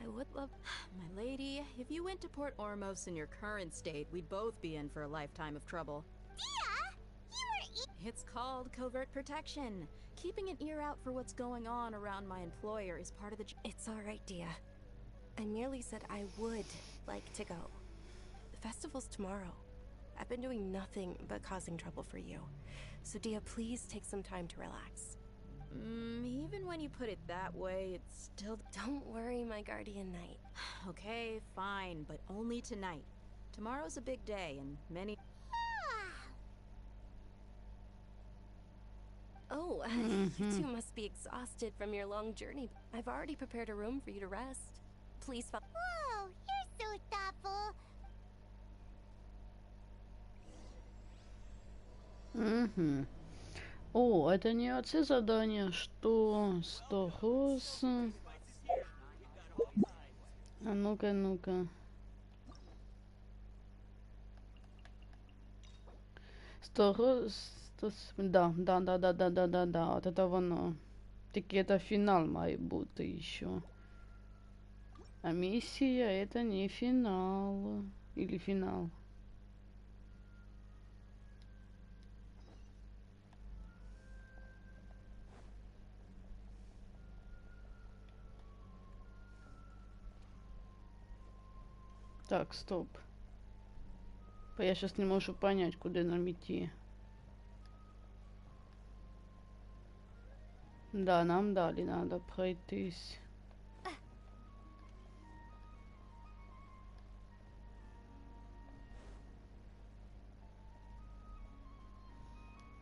Speaker 10: I would love...
Speaker 11: My lady, if you went to Port Ormos in your current state, we'd both be in for a lifetime of trouble.
Speaker 2: Dia! You were...
Speaker 11: It's called covert protection. Keeping an ear out for what's going on around my employer is part of the...
Speaker 10: It's all right, Dia. I merely said I would like to go. The festival's tomorrow. I've been doing nothing but causing trouble for you. So, Dia, please take some time to relax.
Speaker 11: Even when you put it that way, it's still...
Speaker 10: Don't worry, my guardian knight.
Speaker 11: Okay, fine, but only tonight. Tomorrow's a big day, and many...
Speaker 10: Oh, you two must be exhausted from your long journey. I've already prepared a room for you to rest. Please follow.
Speaker 2: Whoa, you're so thoughtful.
Speaker 1: О, это не оце задание, что 100 роз. А ну-ка, ну-ка. 100 роз. Да, от это воно. Тільки это финал має бути еще. А миссия это не финал. Или финал. Так, стоп. Я сейчас не могу понять, куда нам идти. Да, нам дали, надо пройтись.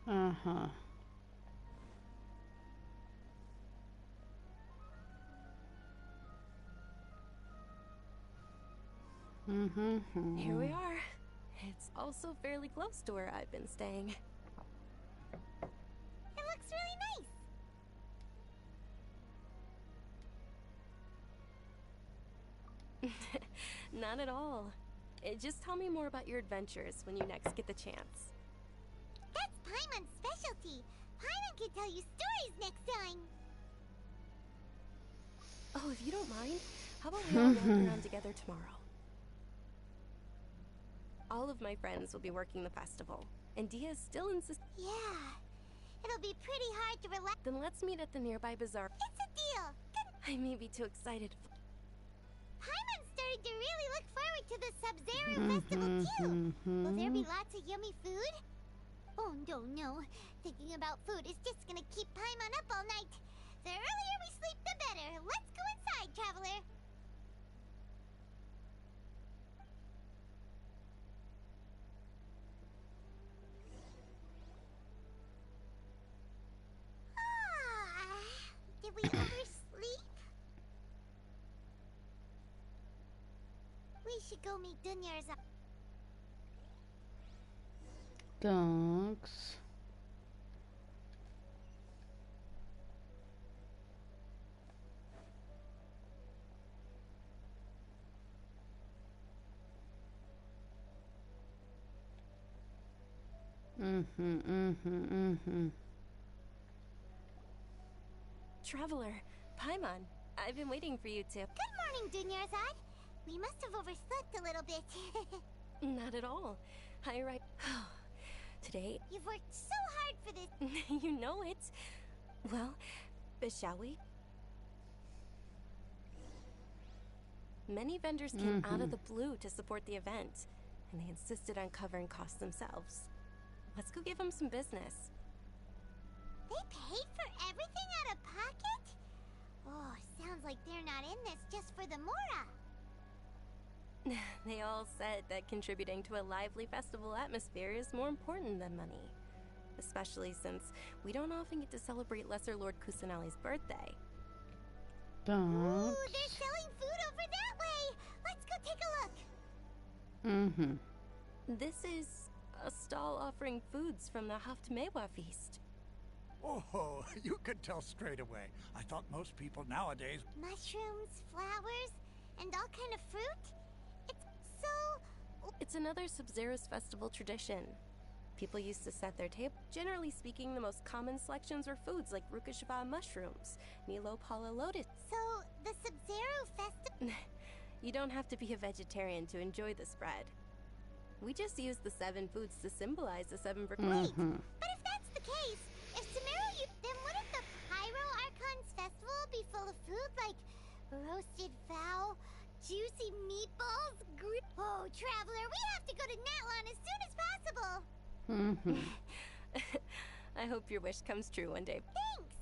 Speaker 1: Ага.
Speaker 10: Here we are. It's also fairly close to where I've been staying.
Speaker 2: It looks really nice.
Speaker 10: Not at all. Just tell me more about your adventures when you next get the chance.
Speaker 2: That's Paimon's specialty. Paimon can tell you stories next time.
Speaker 10: Oh, if you don't mind, how about we all walk around together tomorrow? All of my friends will be working the festival, and Dia still insists.
Speaker 2: Yeah, it'll be pretty hard to relax.
Speaker 10: Then let's meet at the nearby bazaar.
Speaker 2: It's a deal. Good.
Speaker 10: I may be too excited.
Speaker 2: Paimon's starting to really look forward to the Sub-Zero festival too. Will there be lots of yummy food? Oh no. Thinking about food is just gonna keep Paimon up all night. The earlier we sleep, the better. Let's go inside, traveler. Did we oversleep? We should go meet Dunyar's.
Speaker 1: Такс.
Speaker 10: Traveler, Paimon, I've been waiting for you to.
Speaker 2: Good morning, Dunyarzad. We must have overslept a little bit.
Speaker 10: Not at all. I write. Today.
Speaker 2: You've worked so hard for this.
Speaker 10: You know it. Well, shall we? Many vendors came out of the blue to support the event, and they insisted on covering costs themselves. Let's go give them some business.
Speaker 2: They paid for everything out of pocket? Oh, sounds like they're not in this just for the Mora.
Speaker 10: They all said that contributing to a lively festival atmosphere is more important than money. Especially since we don't often get to celebrate Lesser Lord Kusanali's birthday.
Speaker 2: Ooh, they're selling food over that way! Let's go take a look!
Speaker 10: This is a stall offering foods from the Haftmewa feast.
Speaker 9: Oh, you could tell straight away. I thought most people nowadays...
Speaker 2: Mushrooms, flowers, and all kind of fruit?
Speaker 10: It's another Sub-Zero's festival tradition. People used to set their table. Generally speaking, the most common selections were foods like Rukashva mushrooms, Nilo Pala lotus.
Speaker 2: So, the Sub-Zero festival...
Speaker 10: You don't have to be a vegetarian to enjoy the spread. We just use the 7 foods to symbolize the 7
Speaker 2: Wait, but if that's the case, if Sumeru then wouldn't the Pyro Archon's festival be full of food like roasted fowl, juicy meatballs, Oh, traveler, we have to go to Natlan as soon as possible!
Speaker 10: I hope your wish comes true one day.
Speaker 2: Thanks!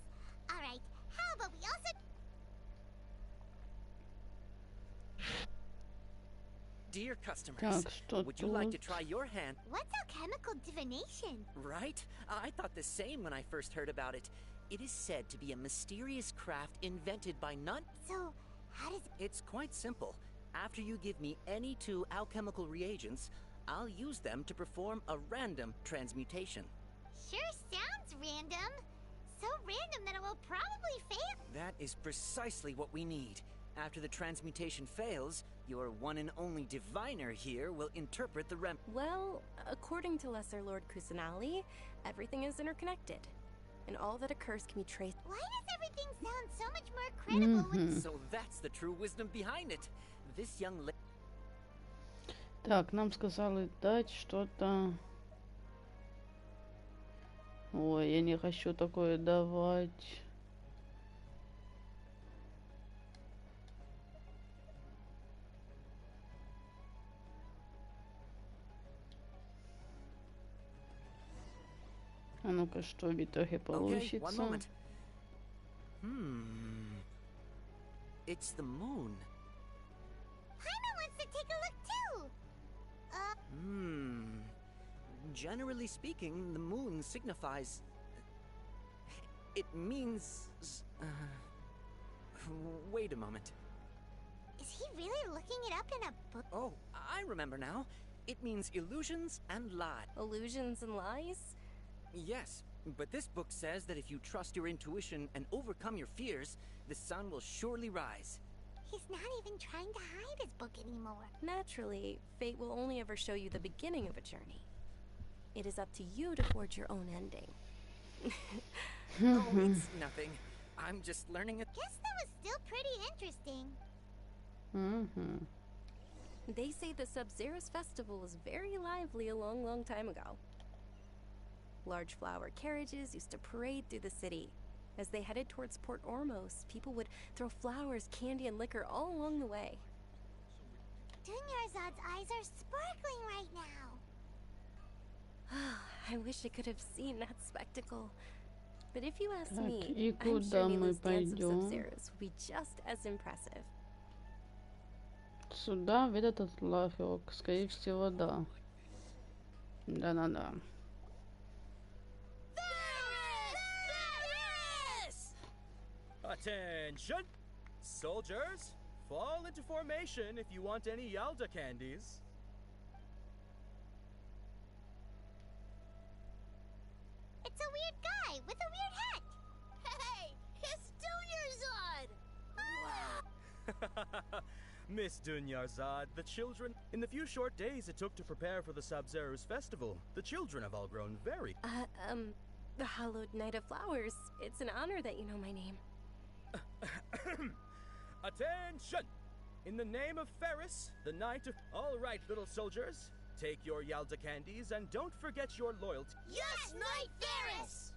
Speaker 2: Alright, how about we also...
Speaker 5: Dear customers, would you like to try your hand?
Speaker 2: What's alchemical divination.
Speaker 5: Right? I thought the same when I first heard about it. It is said to be a mysterious craft invented by none.
Speaker 2: So, how does
Speaker 5: It's quite simple. After you give me any 2 alchemical reagents, I'll use them to perform a random transmutation.
Speaker 2: Sure sounds random. So random that it will probably fail.
Speaker 5: That is precisely what we need. After the transmutation fails, your one and only diviner here will interpret the
Speaker 10: Well, according to Lesser Lord Kusanali, everything is interconnected. And all that occurs can be traced.
Speaker 2: Why does everything sound so much more credible when...
Speaker 5: So that's the true wisdom behind it. This young lady...
Speaker 1: Так, нам сказали дать что-то. Ой, я не хочу такое давать. А ну-ка, что в итоге получится?
Speaker 5: Okay, one moment. It's the moon.
Speaker 2: Paimon wants to take a look too.
Speaker 5: Generally speaking, the moon signifies... It means... Wait a moment.
Speaker 2: Is he really looking it up in a book?
Speaker 5: Oh, I remember now. It means illusions and lies.
Speaker 10: Illusions and lies?
Speaker 5: Yes, but this book says that if you trust your intuition and overcome your fears, the sun will surely rise.
Speaker 2: He's not even trying to hide his book anymore.
Speaker 10: Naturally, fate will only ever show you the beginning of a journey. It is up to you to forge your own ending.
Speaker 5: Oh, it's nothing. I'm just learning it.
Speaker 2: Guess that was still pretty interesting.
Speaker 10: They say the Sub-Zerus festival was very lively a long time ago. Large flower carriages used to parade through the city. As they headed towards Port Ormos, people would throw flowers, candy, and liquor all along the way.
Speaker 2: Dunyarzad's eyes are sparkling right now.
Speaker 10: I wish I could have seen that spectacle. But if you ask
Speaker 1: Так,
Speaker 10: me,
Speaker 1: и
Speaker 10: I'm sure
Speaker 1: куда мы
Speaker 10: Mila's dance of
Speaker 1: пойдем?
Speaker 10: Sub-Zerus would be just as impressive.
Speaker 1: Сюда, в этот ларек, скорее всего, да. Да.
Speaker 12: Attention! Soldiers, fall into formation if you want any Yalda candies.
Speaker 2: It's a weird guy with a weird hat. Hey, it's Dunyarzad!
Speaker 12: Miss Dunyarzad, the children... In the few short days it took to prepare for the Sub-Zerus festival, the children have all grown very...
Speaker 10: The Hallowed Knight of Flowers. It's an honor that you know my name.
Speaker 12: Attention! In the name of Ferris, the Knight of... All right, little soldiers. Take your Yalda candies and don't forget your loyalty.
Speaker 2: Yes, Knight Ferris!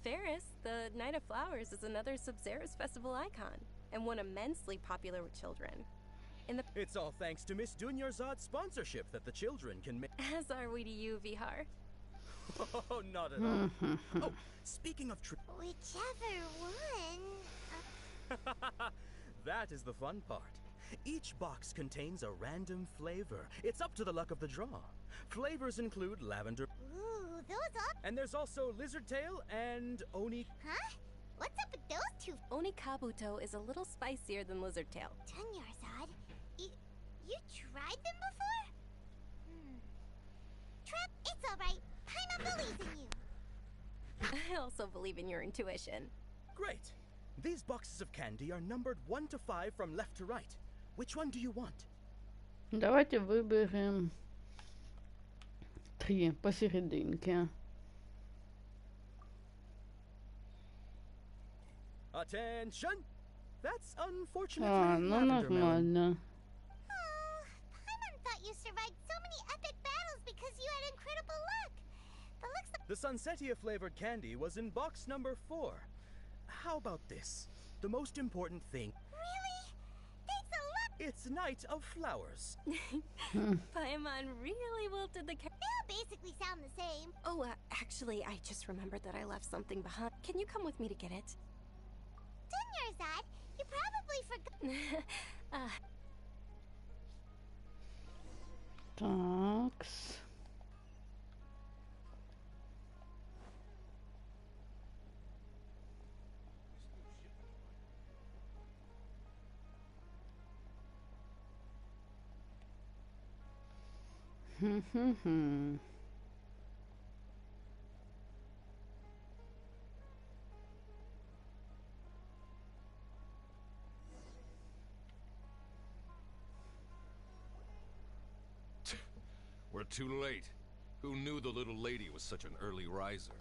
Speaker 10: Ferris, the Knight of Flowers, is another Sub-Zerus festival icon, and one immensely popular with children.
Speaker 12: It's all thanks to Miss Dunyarzad's sponsorship that the children can make...
Speaker 10: As are we to you, Vihar.
Speaker 12: Oh, not at all. Oh, speaking of
Speaker 2: Whichever one...
Speaker 12: That is the fun part. Each box contains a random flavor. It's up to the luck of the draw. Flavors include lavender...
Speaker 2: Ooh, those are...
Speaker 12: And there's also lizard tail and oni...
Speaker 2: Huh? What's up with those two?
Speaker 10: Oni Kabuto is a little spicier than lizard tail.
Speaker 2: Dunyarzad, you tried them before? Trap, it's alright. Paimon believes in you.
Speaker 10: I also believe in your intuition.
Speaker 12: Great. These boxes of candy are numbered 1 to 5 from left to right. Which one do you want?
Speaker 1: Давайте выберем 3 посерединке.
Speaker 12: Attention! That's unfortunately
Speaker 1: Ну
Speaker 12: lavender melon.
Speaker 1: нормально.
Speaker 2: Paimon thought you survived so many epic battles because you had incredible luck. But looks like...
Speaker 12: The Sunsetia flavored candy was in box number 4. How about this? The most important thing.
Speaker 2: Really? Thanks a lot.
Speaker 12: It's Night of Flowers.
Speaker 10: Paimon really wilted the
Speaker 2: They all basically sound the same.
Speaker 10: Oh, actually, I just remembered that I left something behind. Can you come with me to get it?
Speaker 2: Dunyarzad, you probably forgot...
Speaker 1: Так.
Speaker 13: We're too late. Who knew the little lady was such an early riser?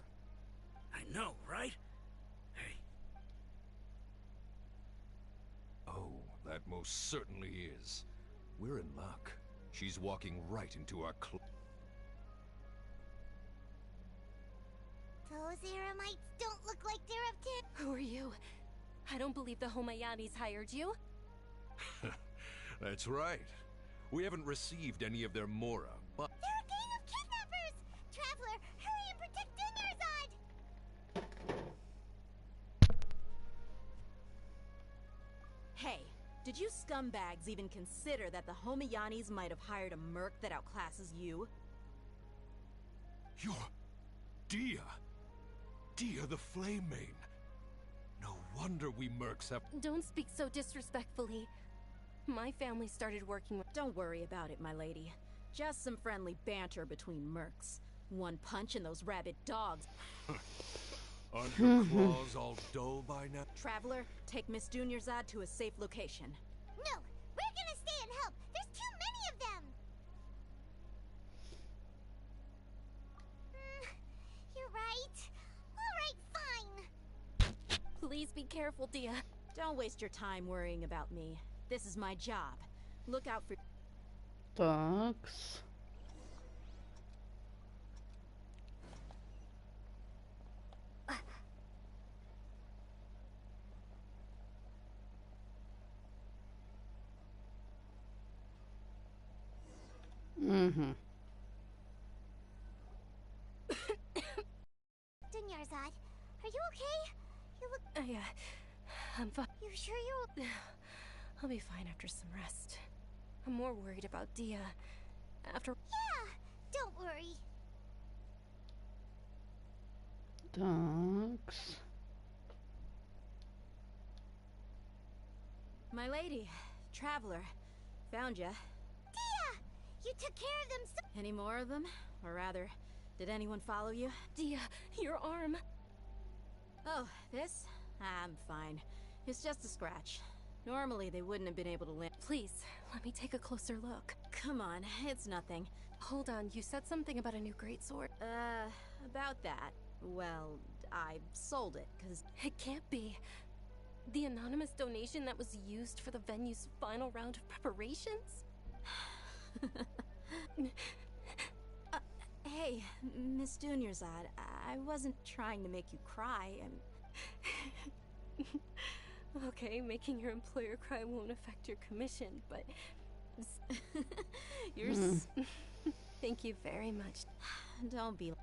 Speaker 12: I know, right? Hey.
Speaker 13: Oh, that most certainly is. We're in luck. She's walking right into our
Speaker 2: Those Eremites don't look like they're up to...
Speaker 10: Who are you? I don't believe the Homayanis hired you.
Speaker 13: That's right. We haven't received any of their mora, but...
Speaker 2: They're a gang of kidnappers! Traveler, hurry and protect Dunyarzad!
Speaker 11: Hey, did you scumbags even consider that the Homayanis might have hired a merc that outclasses you?
Speaker 13: You're... Dia! Dia the Flame Main! No wonder we mercs have...
Speaker 10: Don't speak so disrespectfully. My family started working with...
Speaker 11: Don't worry about it, my lady. Just some friendly banter between mercs. One punch and those rabid dogs.
Speaker 13: Aren't your claws all dull by now?
Speaker 11: Traveler, take Miss Dunyarzad to a safe location.
Speaker 2: No! We're gonna stay and help! There's too many of them! You're right. Alright, fine.
Speaker 10: Please be careful, Dia.
Speaker 11: Don't waste your time worrying about me. This is my job. Look out for...
Speaker 1: Такс.
Speaker 2: Dunyarzad, are you okay? You look...
Speaker 10: Yeah, I'm fine.
Speaker 2: You sure you're...
Speaker 10: I'll be fine after some rest. I'm more worried about Dia. After...
Speaker 2: Yeah, don't worry.
Speaker 1: Такс.
Speaker 11: My lady, Traveler, found ya.
Speaker 2: Dia! You took care of them so...
Speaker 11: Any more of them? Or rather, did anyone follow you?
Speaker 10: Dia, your arm.
Speaker 11: Oh, this? I'm fine. It's just a scratch. Normally, they wouldn't have been able to land.
Speaker 10: Please, let me take a closer look.
Speaker 11: Come on, it's nothing.
Speaker 10: Hold on, you said something about a new greatsword.
Speaker 11: About that. Well, I sold it, cause...
Speaker 10: It can't be. The anonymous donation that was used for the venue's final round of preparations?
Speaker 11: Hey, Miss Dunyarzad, I wasn't trying to make you cry,
Speaker 10: Okay, making your employer cry won't affect your commission, but...
Speaker 11: You're
Speaker 10: Thank you very much.
Speaker 11: Don't be...
Speaker 2: Are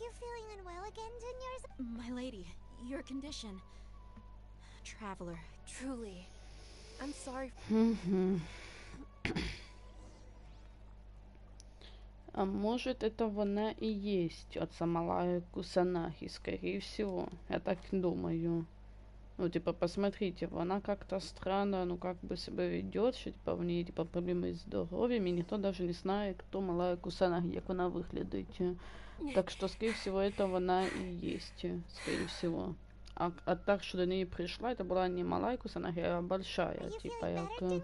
Speaker 2: you feeling unwell again, Dunyarzad?
Speaker 11: My lady, your condition... Traveler.
Speaker 10: Truly. I'm sorry.
Speaker 1: А может, это вона и есть отца малая Кусанахи, скорее всего. Я так думаю. Ну, типа, посмотрите, она как-то странно, ну, как бы себя ведет, что, типа, в ней, типа, проблемы с здоровьем, и никто даже не знает, кто малая Кусанахи, как она выглядит. Так что, скорее всего, это вона и есть, скорее всего. А так, что до неї прийшла, это была не малая Кусанахи, а большая, типа, як...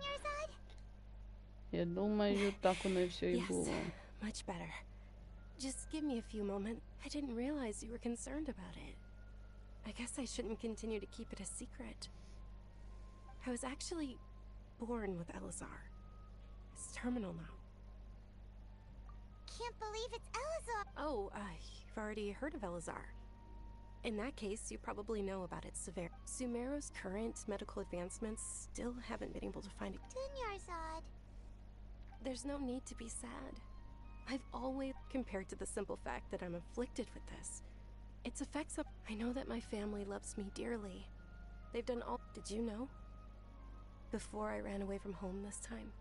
Speaker 1: Я думаю, так воно і все і було.
Speaker 10: Much better. Just give me a few moments. I didn't realize you were concerned about it. I guess I shouldn't continue to keep it a secret. I was actually born with Elazar. It's terminal now.
Speaker 2: Can't believe it's Elazar!
Speaker 10: Oh, you've already heard of Elazar. In that case, you probably know about its severity. Sumero's current medical advancements still haven't been able to find it.
Speaker 2: Dunyarzad.
Speaker 10: There's no need to be sad. I've always compared to the simple fact that I'm afflicted with this. Its effects up. I know that my family loves me dearly. They've done all. Did you know? Before I ran away from home this time,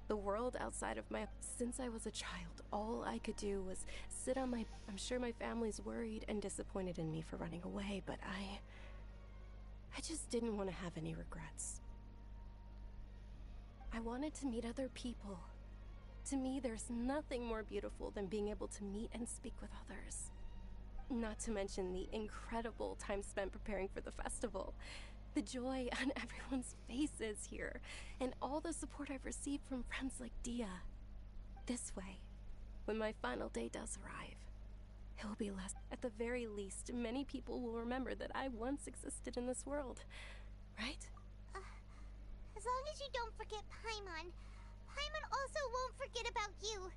Speaker 10: the world outside of my. Since I was a child, all I could do was sit on my. I'm sure my family's worried and disappointed in me for running away, but I just didn't want to have any regrets. I wanted to meet other people, To me, there's nothing more beautiful than being able to meet and speak with others. Not to mention the incredible time spent preparing for the festival. The joy on everyone's faces here, and all the support I've received from friends like Dia. This way, when my final day does arrive, it will be less. At the very least, many people will remember that I once existed in this world, right?
Speaker 2: As long as you don't forget Paimon, Paimon also won't forget about you.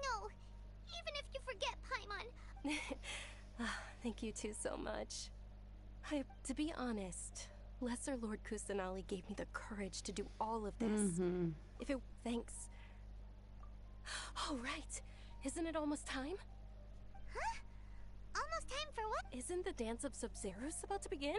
Speaker 2: No, even if you forget Paimon.
Speaker 10: Thank you two so much. To be honest, Lesser Lord Kusanali gave me the courage to do all of this. If it... Thanks. Oh, right. Isn't it almost time?
Speaker 2: Huh? Almost time for what?
Speaker 10: Isn't the dance of Sub-Zeros about to begin?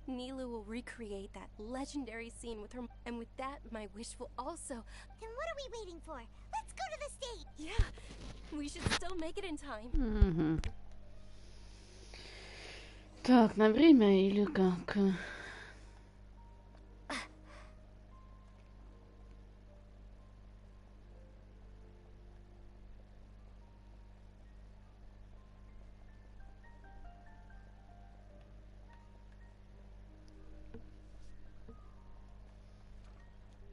Speaker 10: Nilu will recreate that legendary scene with her, and with that, my wish will also...
Speaker 2: Then what are we waiting for? Let's go to the stage!
Speaker 10: Yeah, we should still make it in time.
Speaker 1: Так, на время или как?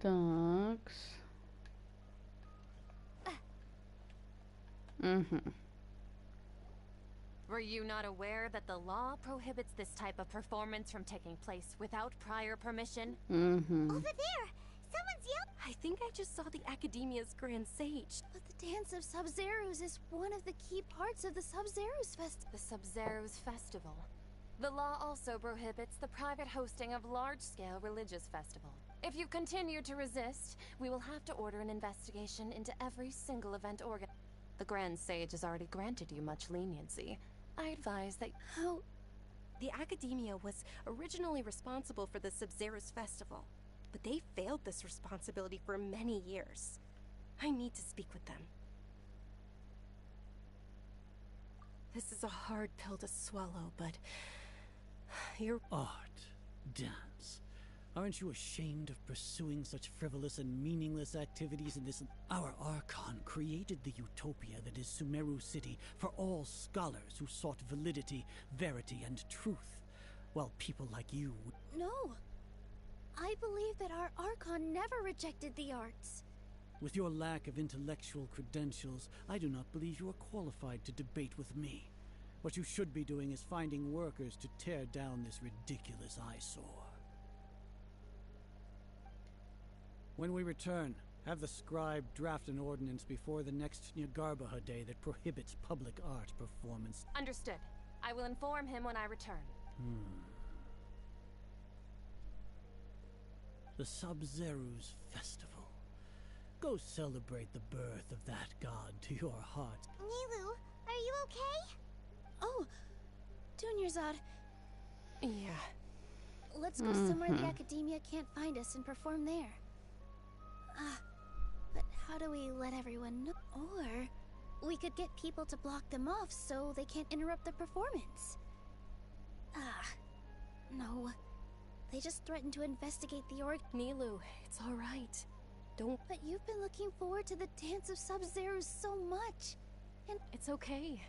Speaker 1: Такс.
Speaker 14: Were you not aware that the law prohibits this type of performance from taking place without prior permission?
Speaker 2: Over there! Someone's yelling!
Speaker 10: I think I just saw the Academia's Grand Sage.
Speaker 11: But the dance of Sub-Zeros is one of the key parts of the Sub-Zeros Festival.
Speaker 14: The Sub-Zeros Festival. The law also prohibits the private hosting of large-scale religious festivals. If you continue to resist, we will have to order an investigation into every single event organized. The Grand Sage has already granted you much leniency. I advise that...
Speaker 10: How... The Academia was originally responsible for the Sub-Zeros Festival, but they failed this responsibility for many years. I need to speak with them. This is a hard pill to swallow, but... You're...
Speaker 15: Art. Dance. Aren't you ashamed of pursuing such frivolous and meaningless activities in this... Our Archon created the utopia that is Sumeru City for all scholars who sought validity, verity, and truth, while people like you...
Speaker 11: No! I believe that our Archon never rejected the arts.
Speaker 15: With your lack of intellectual credentials, I do not believe you are qualified to debate with me. What you should be doing is finding workers to tear down this ridiculous eyesore. When we return, have the scribe draft an ordinance before the next Nyagarbaha day that prohibits public art performance.
Speaker 14: Understood. I will inform him when I return.
Speaker 15: The Sub-Zeros Festival. Go celebrate the birth of that god to your heart.
Speaker 2: Nilu, are you okay?
Speaker 11: Oh, Dunyarzad.
Speaker 10: Yeah.
Speaker 11: Let's go somewhere the Academia can't find us and perform there. But how do we let everyone know? Or we could get people to block them off so they can't interrupt the performance. No. They just threatened to investigate the org.
Speaker 10: Nilu, it's all right. Don't...
Speaker 11: But you've been looking forward to the dance of Sub-Zeros so much. And
Speaker 10: it's okay.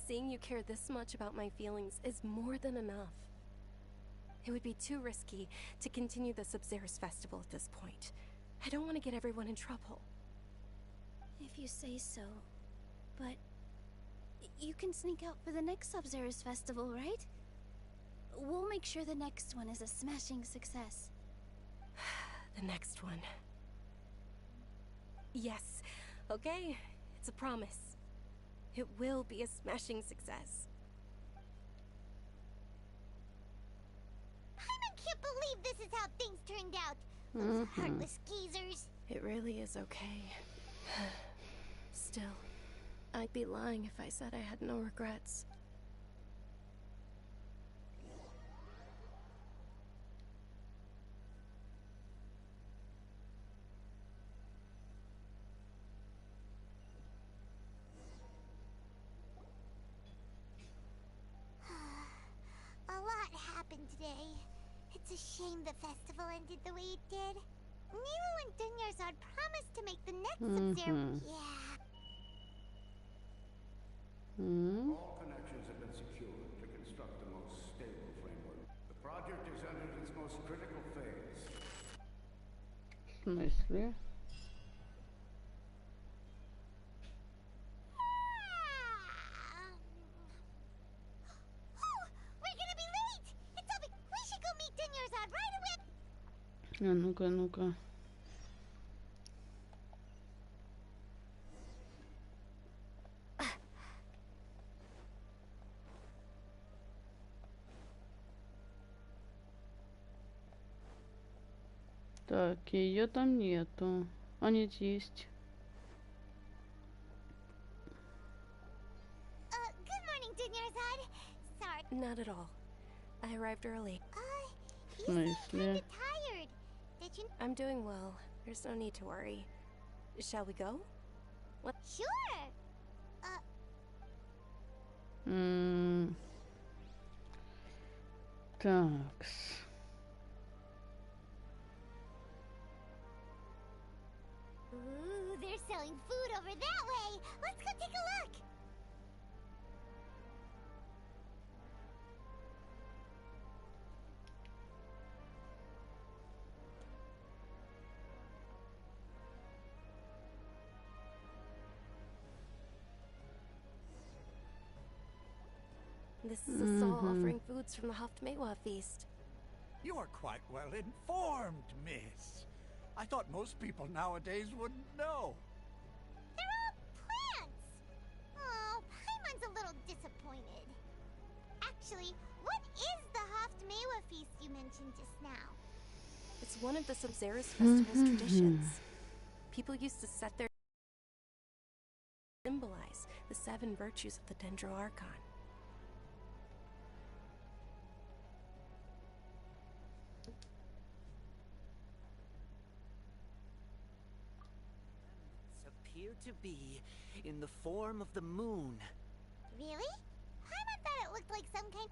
Speaker 10: Seeing you care this much about my feelings is more than enough. It would be too risky to continue the Sub-Zeros Festival at this point. I don't want to get everyone in trouble.
Speaker 11: If you say so. But you can sneak out for the next Sub-Zeros Festival, right? We'll make sure the next one is a smashing success.
Speaker 10: The next one. Yes. Okay, it's a promise. It will be a smashing success.
Speaker 2: I can't believe this is how things turned out. Those heartless geezers.
Speaker 10: It really is okay. Still, I'd be lying if I said I had no regrets.
Speaker 2: A lot happened today. It's a shame the festival ended the way it did. Nilo and Dunyarzad promised to make the next Sub-Zero. Yeah.
Speaker 16: All connections have been secured to construct the most stable framework. The project is entered its most critical phase.
Speaker 1: В смысле? А ну-ка, ну-ка. Так, ее там нету. А нет, есть.
Speaker 2: Good morning, Dunyarzad. Sorry.
Speaker 10: Not at all. I arrived early.
Speaker 2: You seem kinda tired. Did you?
Speaker 10: I'm doing well. There's no need to worry. Shall we go? What?
Speaker 2: Sure.
Speaker 1: Такс.
Speaker 2: Ooh, they're selling food over that way. Let's go take a look.
Speaker 10: This is a stall offering foods from the Haftmewa feast.
Speaker 9: You are quite well informed, miss. I thought most people nowadays wouldn't know.
Speaker 2: They're all plants. Oh, Paimon's a little disappointed. Actually, what is the Haftmewa feast you mentioned just now?
Speaker 10: It's one of the Sub-Zerus festival's traditions. People used to set their symbolize the 7 virtues of the Dendro Archon.
Speaker 5: Appear to be in the form of the moon.
Speaker 2: Really? Paimon thought it looked like some kind.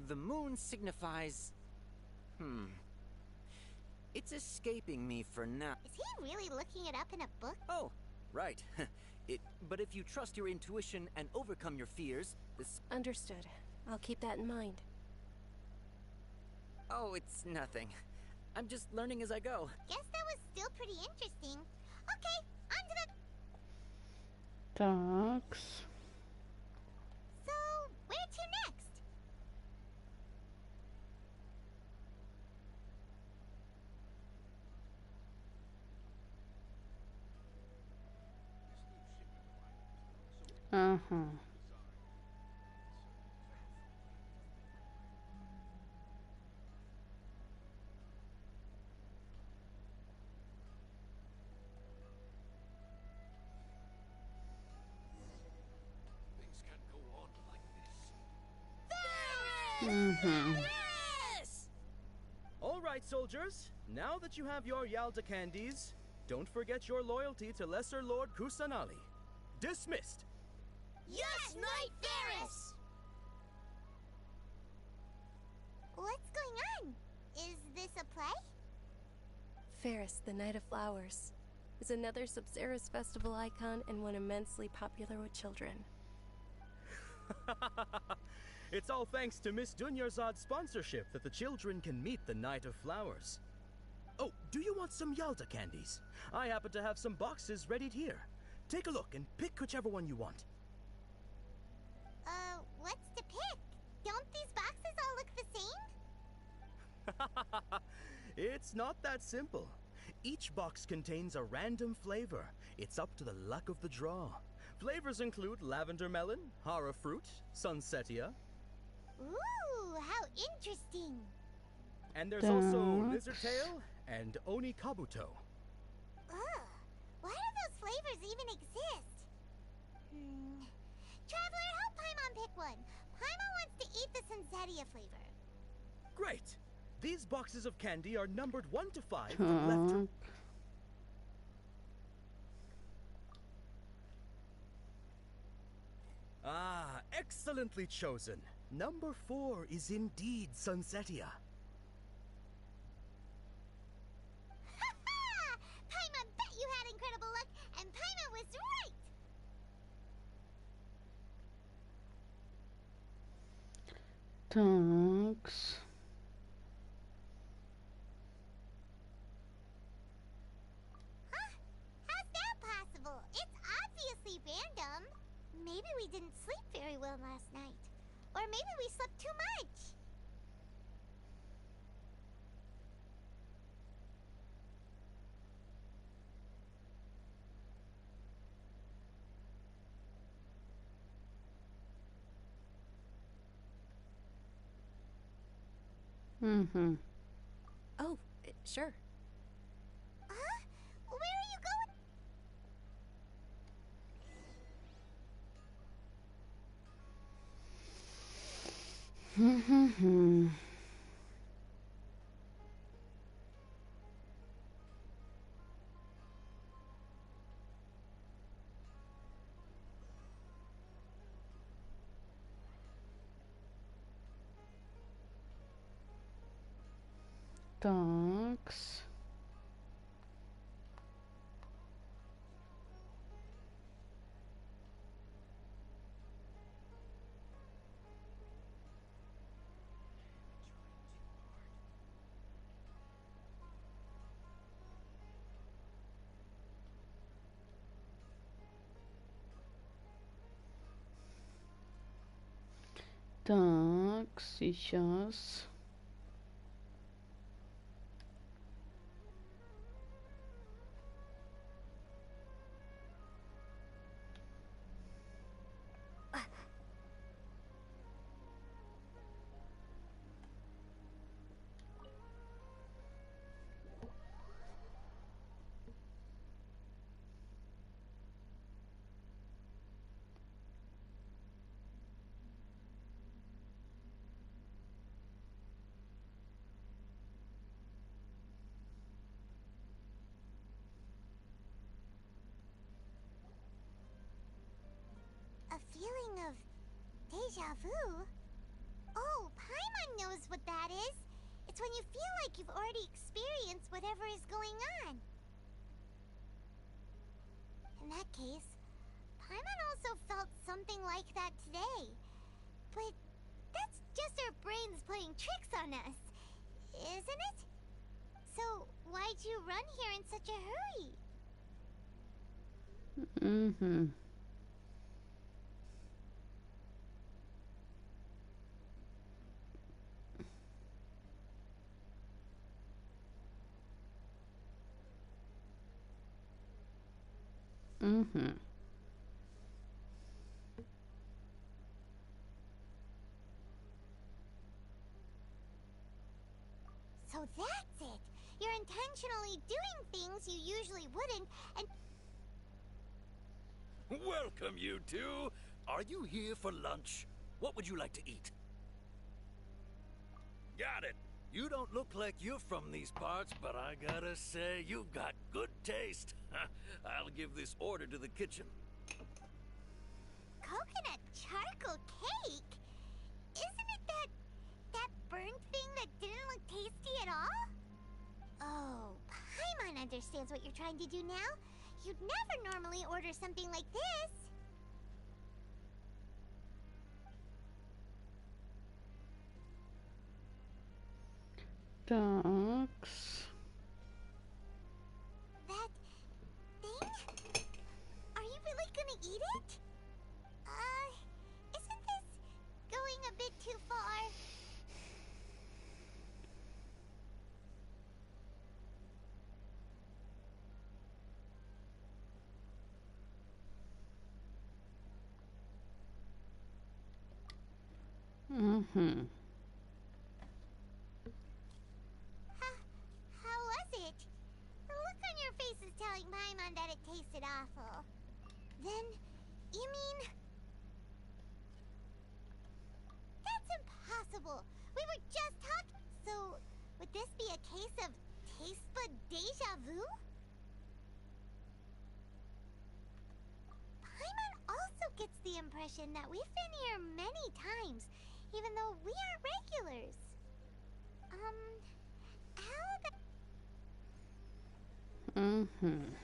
Speaker 5: The moon signifies. It's escaping me for now.
Speaker 2: Is he really looking it up in a book?
Speaker 5: Oh, right. But if you trust your intuition and overcome your fears, this.
Speaker 10: Understood. I'll keep that in mind.
Speaker 5: Oh, it's nothing. I'm just learning as I go.
Speaker 2: Guess that was still pretty interesting. Okay, on to the...
Speaker 1: Такс.
Speaker 2: So, where to next?
Speaker 12: All right, soldiers. Now that you have your Yalda candies, don't forget your loyalty to Lesser Lord Kusanali. Dismissed.
Speaker 2: Yes, Knight Ferris! What's going on? Is this a play?
Speaker 10: Ferris, the Knight of Flowers, is another Sub-Zerus festival icon and one immensely popular with children.
Speaker 12: It's all thanks to Miss Dunyarzad's sponsorship that the children can meet the Knight of Flowers. Oh, do you want some Yalda candies? I happen to have some boxes readied here. Take a look and pick whichever one you want.
Speaker 2: What's to pick? Don't these boxes all look the same?
Speaker 12: It's not that simple. Each box contains a random flavor. It's up to the luck of the draw. Flavors include lavender melon, hara fruit, sunsetia.
Speaker 2: Ooh, how interesting.
Speaker 12: And there's also lizard tail and oni kabuto.
Speaker 2: Ugh, why do those flavors even exist? Traveler, help Paimon pick one. Paimon wants to eat the sunsetia flavor.
Speaker 12: Great. These boxes of candy are numbered 1 to 5 from left to... Ah, excellently chosen. Number 4 is indeed sunsetia.
Speaker 1: Такс.
Speaker 2: How's that possible? It's obviously random. Maybe we didn't sleep very well last night. Or maybe we slept too much.
Speaker 1: Mm-hmm.
Speaker 10: Oh, sure.
Speaker 2: Huh? Where are you going?
Speaker 1: Mm-hmm. Такс. Так, сейчас.
Speaker 2: A feeling of deja vu? Oh, Paimon knows what that is. It's when you feel like you've already experienced whatever is going on. In that case, Paimon also felt something like that today. But that's just our brains playing tricks on us, isn't it? So, why'd you run here in such a hurry?
Speaker 1: Mm-hmm. Mm-hmm.
Speaker 2: So that's it. You're intentionally doing things you usually wouldn't, and
Speaker 17: Welcome, you two. Are you here for lunch? What would you like to eat? Got it. You don't look like you're from these parts, but I gotta say, you've got good taste. I'll give this order to the kitchen.
Speaker 2: coconut charcoal cake? Isn't it that burnt thing that didn't look tasty at all? Oh, Paimon understands what you're trying to do now. You'd never normally order something like this.
Speaker 1: Такс.
Speaker 2: That thing? Are you really gonna eat it? Isn't this going a bit too far?
Speaker 1: Mm-hmm.
Speaker 2: How was it? The look on your face is telling Paimon that it tasted awful. Then, you mean... That's impossible! We were just talking... So, would this be a case of taste bud deja vu? Paimon also gets the impression that we've been here many times, even though we aren't regulars. How about...
Speaker 1: Mm-hmm.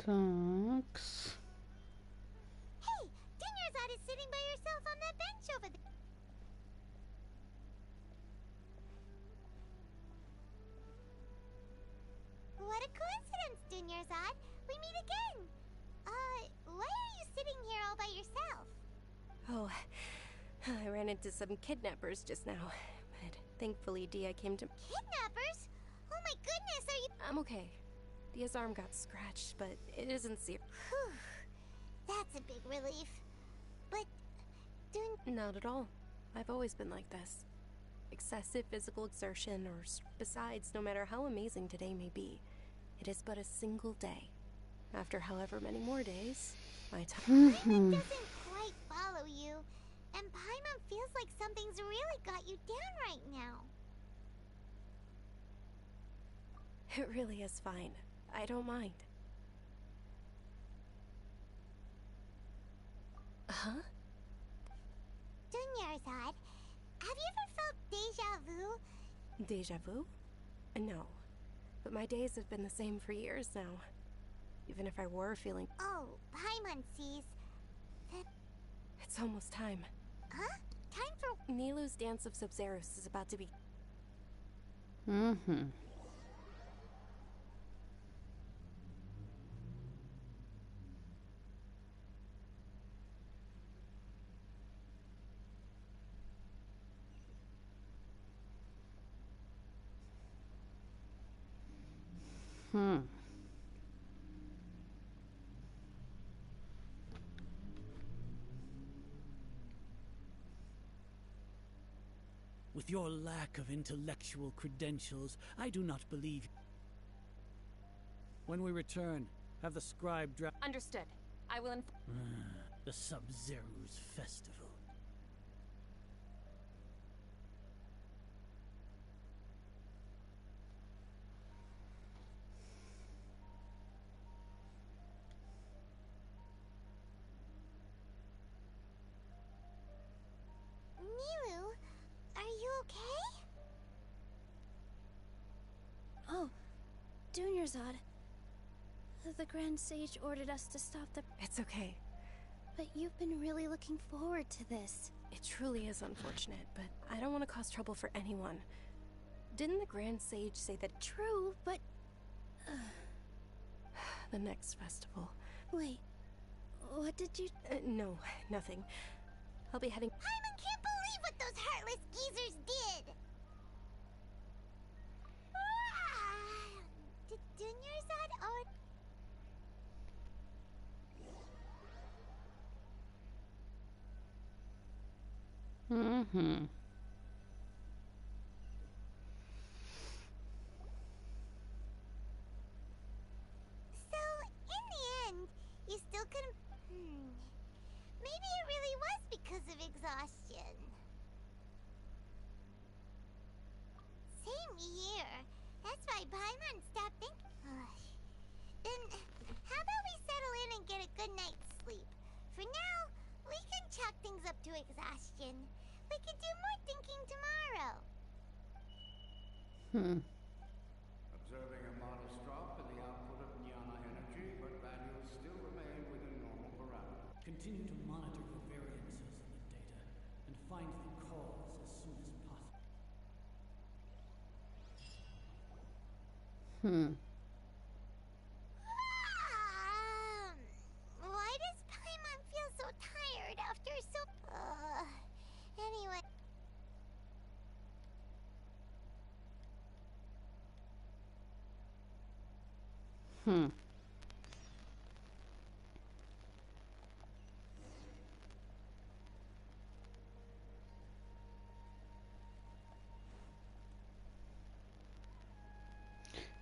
Speaker 1: Такс.
Speaker 2: Hey, Dinyarzad is sitting by yourself on that bench over there. What a coincidence, Dinyarzad. We meet again. Why are you sitting here all by yourself?
Speaker 10: Oh, I ran into some kidnappers just now, but thankfully Dia came to...
Speaker 2: Kidnappers? Oh my goodness, are you...
Speaker 10: I'm okay. Dia's arm got scratched, but it isn't serious.
Speaker 2: Whew. That's a big relief. But...
Speaker 10: Not at all. I've always been like this. Excessive physical exertion, or besides, no matter how amazing today may be, it is but a single day. After however many more days, my time...
Speaker 2: Paimon doesn't quite follow you. And Paimon feels like something's really got you down right now.
Speaker 10: It really is fine. I don't mind. Huh?
Speaker 2: Dunyarzad, have you ever felt deja vu?
Speaker 10: Deja vu? No. But my days have been the same for years now. Even if I were feeling...
Speaker 2: Oh, Paimon sees that...
Speaker 10: It's almost time.
Speaker 2: Huh? Time for...
Speaker 10: Nilou's Dance of Sub-Zerus is about to be...
Speaker 15: With your lack of intellectual credentials, I do not believe. When we return, have the scribe
Speaker 14: Understood. I will
Speaker 15: the Sub-Zerus Festival.
Speaker 2: Nilou, are you okay?
Speaker 11: Oh, Dunyarzad. The Grand Sage ordered us to stop the...
Speaker 10: It's okay.
Speaker 11: But you've been really looking forward to this.
Speaker 10: It truly is unfortunate, but I don't want to cause trouble for anyone. Didn't the Grand Sage say that...
Speaker 11: True, but...
Speaker 10: the next festival.
Speaker 11: Wait, what did you...
Speaker 10: no, nothing. I'll be heading...
Speaker 2: Paimon can't believe what those heartless geezers did! Did Dunyarzad or... So, in the end, you still couldn't... Maybe it really was because of exhaustion. Same here. That's why Paimon stopped thinking... Then, how about we settle in and get a good night's sleep? For now, we can chalk things up to exhaustion. We can do more thinking tomorrow.
Speaker 16: Observing a modest drop in the output of Jnana energy, but values still remain within normal parameters.
Speaker 15: Continue to monitor for variances in the data and find the cause as soon as possible.
Speaker 2: Why does Paimon feel so tired after so... anyway...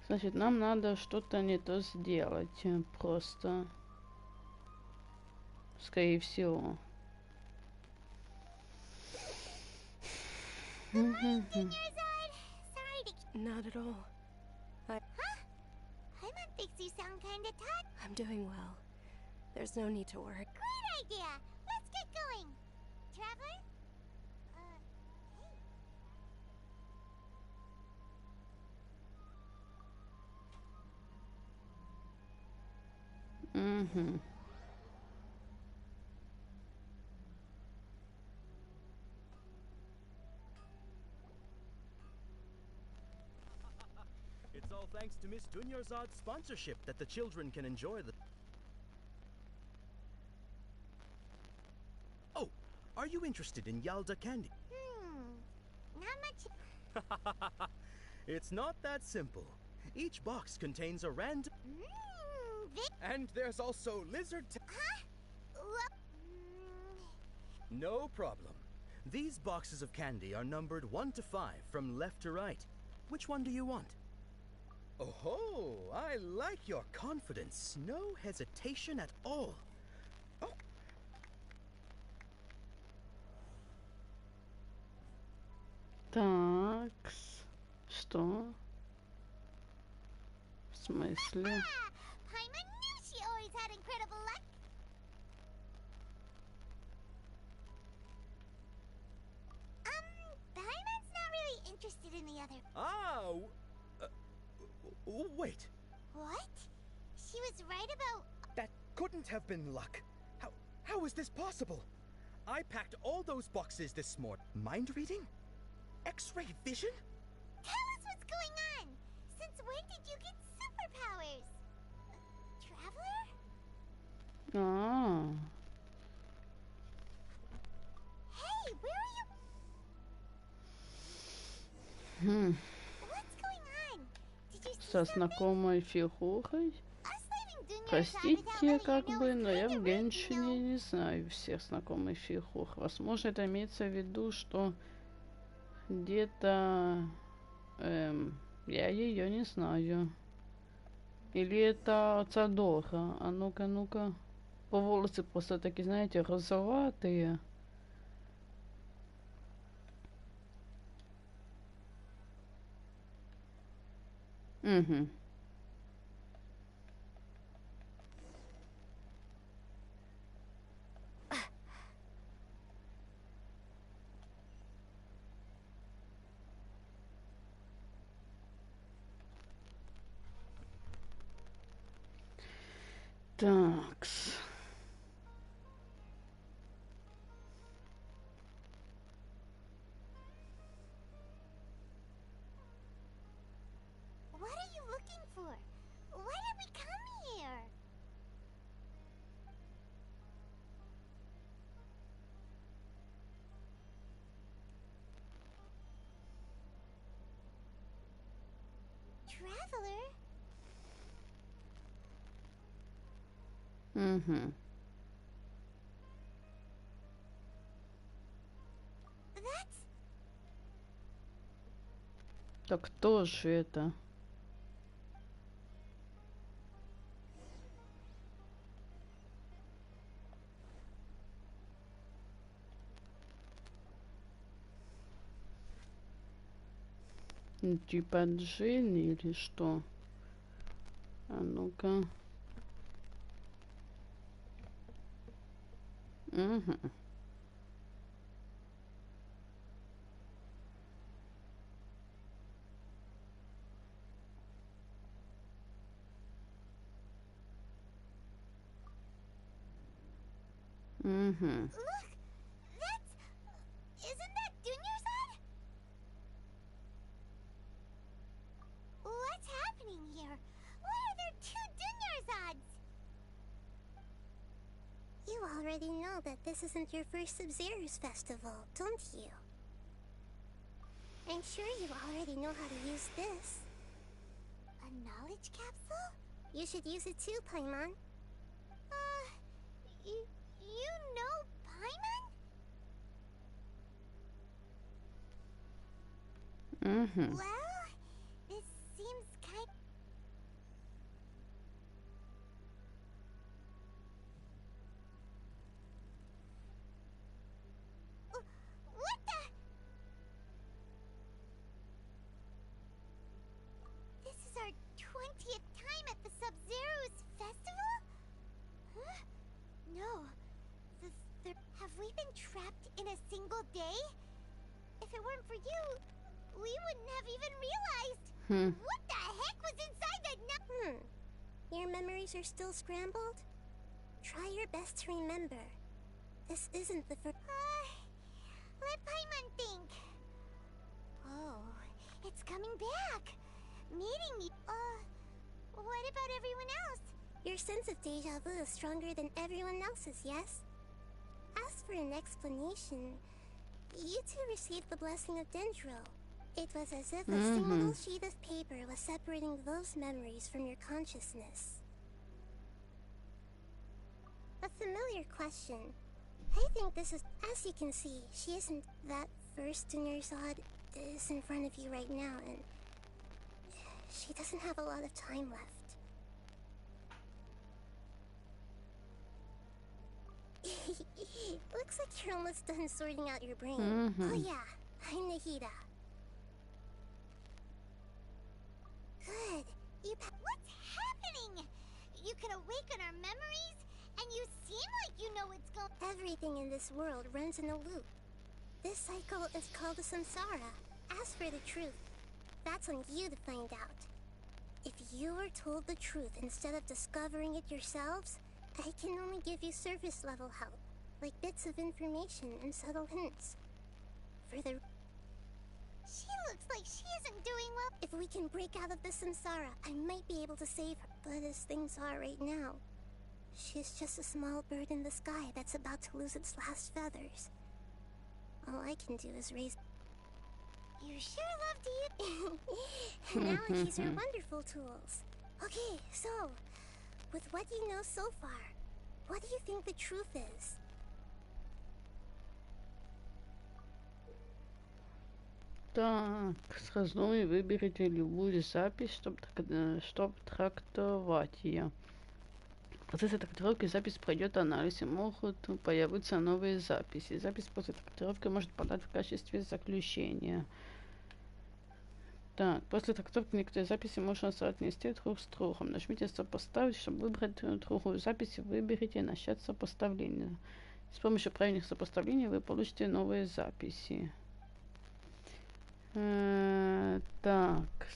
Speaker 1: Значит, нам надо что-то не то сделать. Просто. Скорее всего.
Speaker 10: Not at all.
Speaker 2: Huh? Paimon thinks you sound kinda tired.
Speaker 10: I'm doing well. There's no need to worry.
Speaker 2: Great idea! Let's get going! Traveler?
Speaker 1: Mm-hmm.
Speaker 12: It's all thanks to Miss Dunyarzad's sponsorship that the children can enjoy the... Oh, are you interested in Yalda candy?
Speaker 2: Not much.
Speaker 12: It's not that simple. Each box contains a random... And there's also lizard... No problem. These boxes of candy are numbered 1 to 5 from left to right. Which one do you want? Oh, I like your confidence. No hesitation at all. Oh.
Speaker 1: Так, что? В смысле?
Speaker 2: Paimon knew she always had incredible luck. Paimon's not really interested in the other.
Speaker 12: Wait.
Speaker 2: What? She was right about...
Speaker 12: That couldn't have been luck. How is this possible? I packed all those boxes this morning. Mind reading? X-ray vision?
Speaker 2: Tell us what's going on! Since when did you get superpowers? Traveler?
Speaker 1: Ah.
Speaker 2: Hey, where are
Speaker 1: you?
Speaker 2: What's going on? Did you see
Speaker 1: Со знакомой фигурой? Простите, как бы, но я в Геншине не знаю всех знакомых фигур. Возможно, это имеется в виду, что где-то я ее не знаю. Или это Цадора. А ну-ка, ну-ка. По волосы просто такие, знаете, розоватые. Угу. Такс.
Speaker 2: What are you looking for? Why did we come here? Traveler?
Speaker 1: Угу.
Speaker 2: That's...
Speaker 1: Так кто же это? Типа Джинни или что? А ну-ка. Угу. Угу.
Speaker 2: Look! That's... Isn't that Dunyarzad? What's happening here? Why are there 2 Dunyarzads? You already know that this isn't your first Sub-Zero's festival, don't you? I'm sure you already know how to use this. A knowledge capsule? You should use it too, Paimon. You know Paimon?
Speaker 1: Угу.
Speaker 2: Well, this seems kind... No. Have we been trapped in a single day? If it weren't for you, we wouldn't have even realized. What the heck was inside that
Speaker 10: Your memories are still scrambled? Try your best to remember. This isn't the first.
Speaker 2: Let Paimon think. Oh, it's coming back. Meeting you. What about everyone else?
Speaker 10: Your sense of deja vu is stronger than everyone else's, yes? As for an explanation, you two received the blessing of Dendro. It was as if a single sheet of paper was separating those memories from your consciousness. A familiar question. I think this is... As you can see, she isn't... That first Dunyarzad is in front of you right now, and... she doesn't have a lot of time left. Looks like you're almost done sorting out your brain. Oh yeah, I'm Nahida. Good.
Speaker 2: What's happening? You can awaken our memories, and you seem like you know what's going.
Speaker 10: Everything in this world runs in a loop. This cycle is called a samsara. As for the truth, that's on you to find out. If you were told the truth instead of discovering it yourselves, I can only give you surface level help, like bits of information and subtle hints. For the...
Speaker 2: She looks like she isn't doing well.
Speaker 10: If we can break out of the samsara, I might be able to save her. But as things are right now, she's just a small bird in the sky that's about to lose its last feathers. All I can do is raise...
Speaker 2: You sure love to use...
Speaker 10: Analogies are wonderful tools. Okay, so... With what you know so far, what do you think the truth is?
Speaker 1: Так, с разными выберите любую запись, чтобы трактовать ее. В процессе трактировки запись пройдет анализ и могут появиться новые записи. Запись после трактировки может подать в качестве заключения. Так, после трактовки некоторые записи можно соотнести друг с другом. Нажмите «Сопоставить», чтобы выбрать другую запись, выберите «Начать сопоставление». С помощью правильных сопоставлений вы получите новые записи. Так.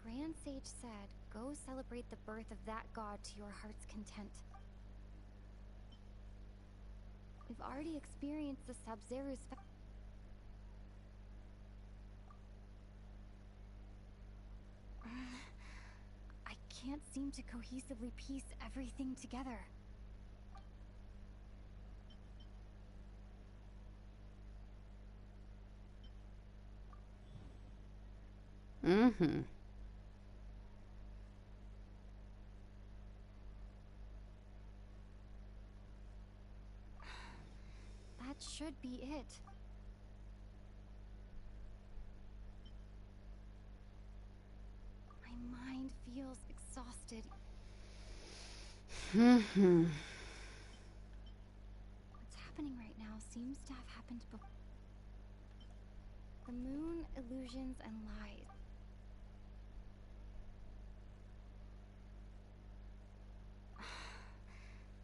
Speaker 18: Grand Sage said, go celebrate the birth of that god to your heart's content. We've already experienced the Sub-Zeru's I can't seem to cohesively piece everything together. That should be it. My mind feels exhausted. What's happening right now seems to have happened before. The moon, illusions, and lies.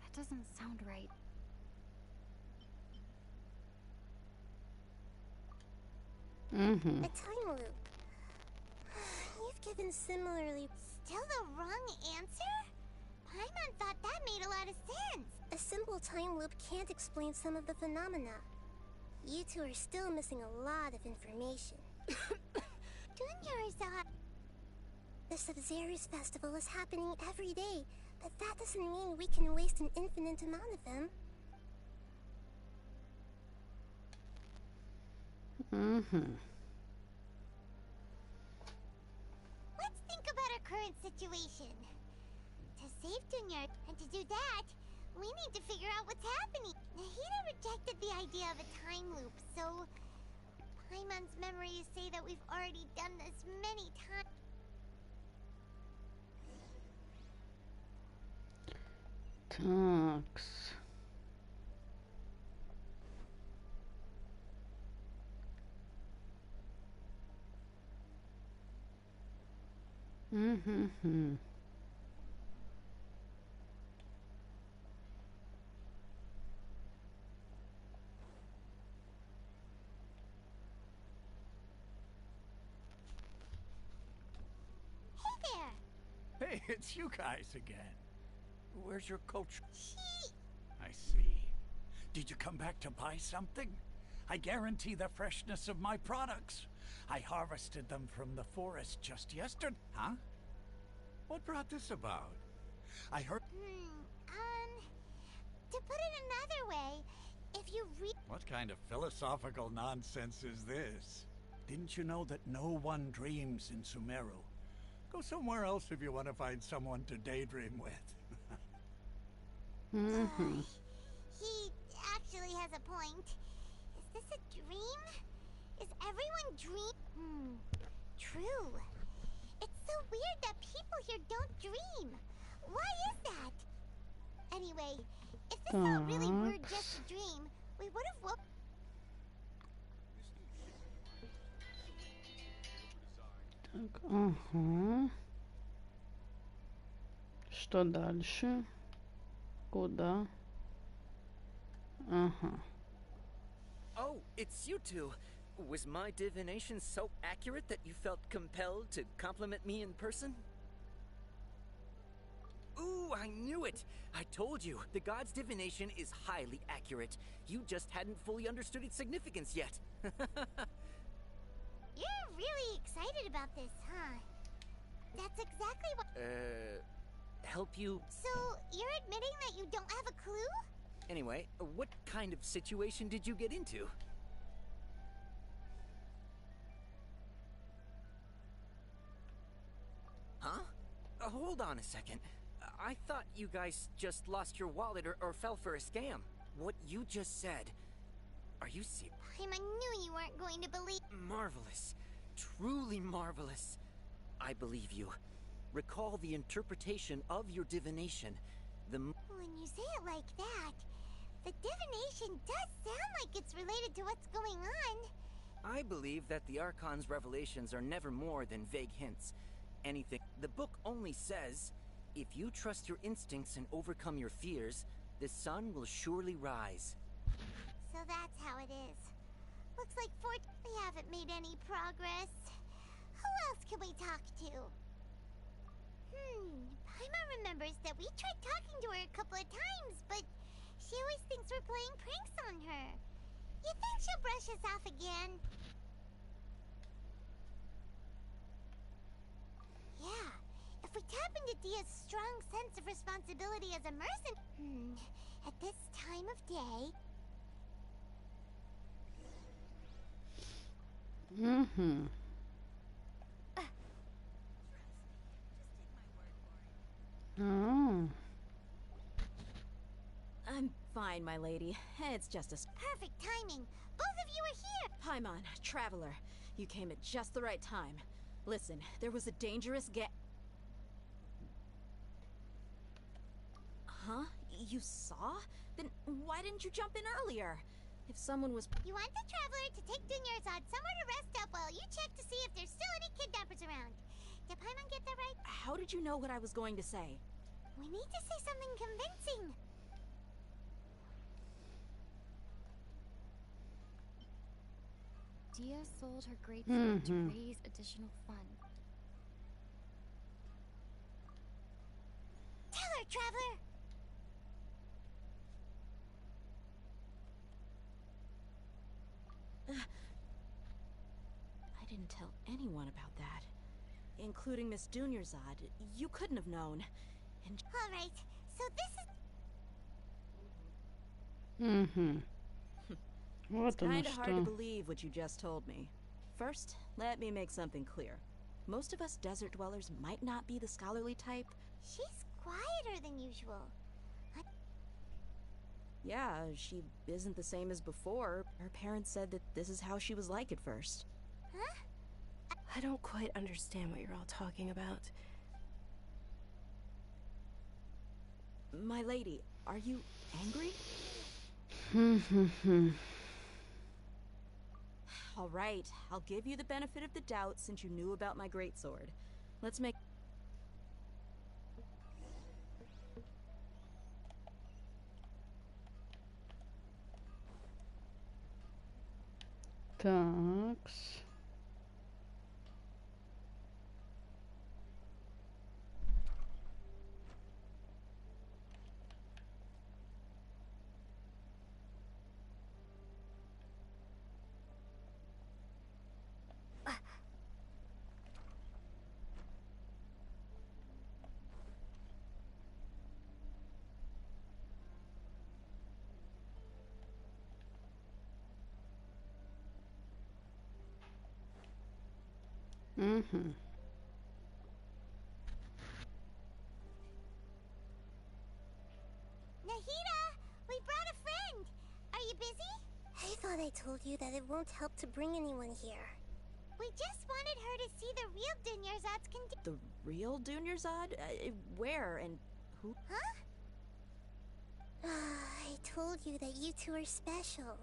Speaker 18: That doesn't sound right.
Speaker 10: A time loop. You've given similarly...
Speaker 2: Still the wrong answer? Paimon thought that made a lot of sense.
Speaker 10: A simple time loop can't explain some of the phenomena. You two are still missing a lot of information.
Speaker 2: Dunyarzad.
Speaker 10: The Sub-Zeru's festival is happening every day, but that doesn't mean we can waste an infinite amount of them.
Speaker 2: Let's think about our current situation. To save Dunyar, and to do that, we need to figure out what's happening. Nahida rejected the idea of a time loop, so Paimon's memories say that we've already done this many times.
Speaker 1: Такс. Mm-hmm.
Speaker 9: Hey, it's you guys again. Where's your coach? I see. Did you come back to buy something? I guarantee the freshness of my products. I harvested them from the forest just yesterday. Huh? What brought this about? I heard...
Speaker 2: To put it another way, if you read...
Speaker 9: What kind of philosophical nonsense is this? Didn't you know that no one dreams in Sumeru? Go somewhere else if you want to find someone to daydream with.
Speaker 2: He actually has a point. Is this a dream? Is everyone dream? True. It's so weird that people here don't dream. Why is that? Anyway, if this all really were just a dream, we would have woke...
Speaker 1: Так, ага. Что дальше? Куда? Ага.
Speaker 5: Oh, it's you two. Was my divination so accurate that you felt compelled to compliment me in person? Ooh, I knew it! I told you, the god's divination is highly accurate. You just hadn't fully understood its significance yet.
Speaker 2: You're really excited about this, huh? That's exactly what...
Speaker 5: Help you?
Speaker 2: So, you're admitting that you don't have a clue?
Speaker 5: Anyway, what kind of situation did you get into? Huh? Hold on a second. I thought you guys just lost your wallet or fell for a scam. What you just said... Are you serious?
Speaker 2: I knew you weren't going to believe...
Speaker 5: Marvelous. Truly marvelous. I believe you. Recall the interpretation of your divination.
Speaker 2: When you say it like that, the divination does sound like it's related to what's going on.
Speaker 5: I believe that the Archon's revelations are never more than vague hints. Anything. The book only says, if you trust your instincts and overcome your fears, the sun will surely rise.
Speaker 2: So that's how it is. Looks like we haven't made any progress. Who else can we talk to? Paima remembers that we tried talking to her a couple of times, but she always thinks we're playing pranks on her. You think she'll brush us off again? Yeah, if we tap into Dia's strong sense of responsibility as a mercenary... at this time of day...
Speaker 1: Oh.
Speaker 19: I'm fine, my lady. It's just a...
Speaker 2: Perfect timing. Both of you are here.
Speaker 19: Paimon, traveler. You came at just the right time. Listen, there was a dangerous Huh? You saw? Then why didn't you jump in earlier? If someone was...
Speaker 2: You want the traveler to take Dunyarzad somewhere to rest up while you check to see if there's still any kidnappers around. Did Paimon get that right?
Speaker 19: How did you know what I was going to say?
Speaker 2: We need to say something convincing.
Speaker 18: Dia sold her great sword to raise additional funds.
Speaker 2: Tell her, traveler!
Speaker 19: I didn't tell anyone about that. Including Miss Dunyarzad. You couldn't have known. And...
Speaker 2: Alright, so this is...
Speaker 19: It's kinda hard to believe what you just told me. First, let me make something clear. Most of us desert dwellers might not be the scholarly type.
Speaker 2: She's quieter than usual.
Speaker 19: Yeah, she isn't the same as before. Her parents said that this is how she was like at first.
Speaker 10: Huh? I don't quite understand what you're all talking about.
Speaker 19: My lady, are you angry? All right, I'll give you the benefit of the doubt since you knew about my greatsword. Let's make...
Speaker 1: Такс. Mm-hmm.
Speaker 2: Nahida, we brought a friend. Are you busy?
Speaker 11: I thought I told you that it won't help to bring anyone here.
Speaker 2: We just wanted her to see the real Dunyarzad's condition.
Speaker 19: The real Dunyarzad? Where and who?
Speaker 2: Huh?
Speaker 11: I told you that you two are special.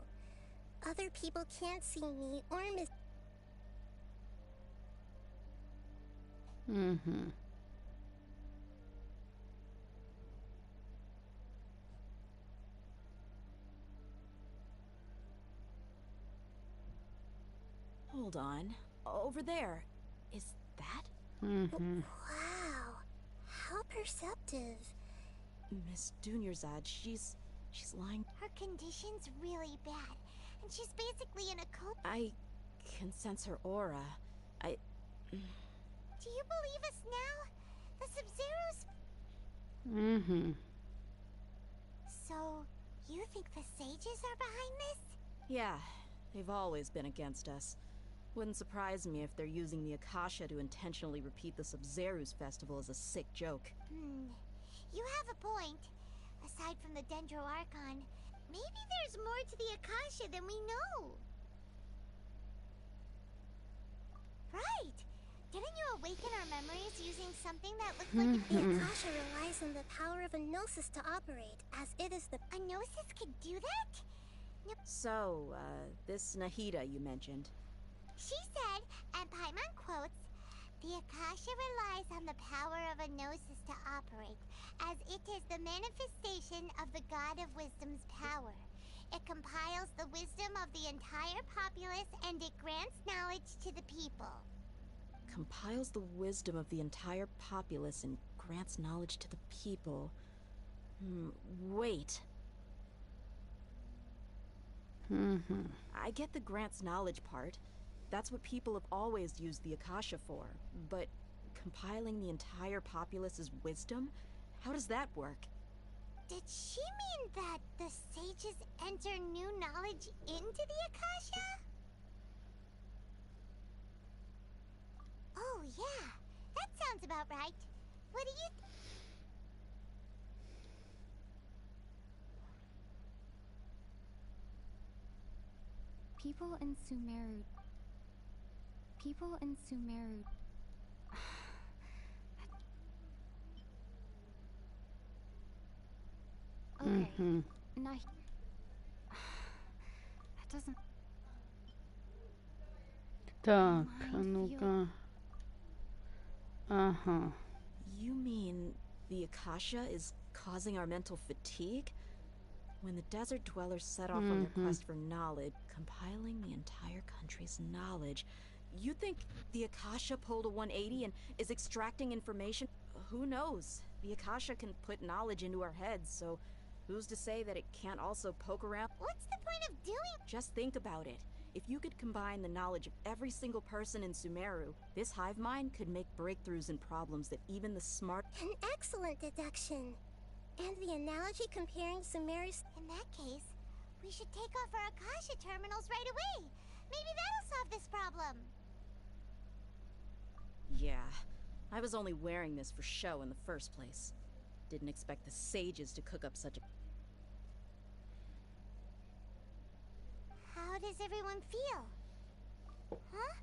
Speaker 11: Other people can't see me or miss.
Speaker 1: Mm-hmm.
Speaker 19: Hold on. Over there. Is that?
Speaker 1: Mm-hmm.
Speaker 11: Wow. How perceptive.
Speaker 19: Miss Dunyarzad, she's lying.
Speaker 2: Her condition's really bad, and she's basically in a coma.
Speaker 19: I can sense her aura.
Speaker 2: Do you believe us now? The Sub-Zeros...
Speaker 1: Mm-hmm.
Speaker 2: So, you think the sages are behind this?
Speaker 19: Yeah, they've always been against us. Wouldn't surprise me if they're using the Akasha to intentionally repeat the Sub-Zeros festival as a sick joke.
Speaker 2: You have a point. Aside from the Dendro Archon, maybe there's more to the Akasha than we know. Right! Didn't you awaken our memories using something that looks like
Speaker 11: The Akasha relies on the power of a gnosis to operate, as it is the...
Speaker 2: A gnosis could do that?
Speaker 19: So, this Nahida you mentioned.
Speaker 2: She said, and Paimon quotes, the Akasha relies on the power of a gnosis to operate, as it is the manifestation of the God of Wisdom's power. It compiles the wisdom of the entire populace and it grants knowledge to the people.
Speaker 19: Compiles the wisdom of the entire populace and grants knowledge to the people. Wait. I get the grants knowledge part. That's what people have always used the Akasha for. But compiling the entire populace's wisdom? How does that work?
Speaker 2: Did she mean that the sages enter new knowledge into the Akasha? Oh, yeah. That sounds about right. What do you
Speaker 18: People in Sumeru. Okay. That doesn't...
Speaker 1: Так, а ну-ка. Ага.
Speaker 19: You mean the Akasha is causing our mental fatigue? When the desert dwellers set off on their quest for knowledge, compiling the entire country's knowledge, you think the Akasha pulled a 180 and is extracting information? Who knows? The Akasha can put knowledge into our heads, so who's to say that it can't also poke around?
Speaker 2: What's the point of doing?
Speaker 19: Just think about it. If you could combine the knowledge of every single person in Sumeru, this hive mind could make breakthroughs in problems that even the smart...
Speaker 11: An excellent deduction. And the analogy comparing Sumeru's...
Speaker 2: In that case, we should take off our Akasha terminals right away. Maybe that'll solve this problem.
Speaker 19: Yeah, I was only wearing this for show in the first place. Didn't expect the sages to cook up such a...
Speaker 2: How does everyone feel? Huh?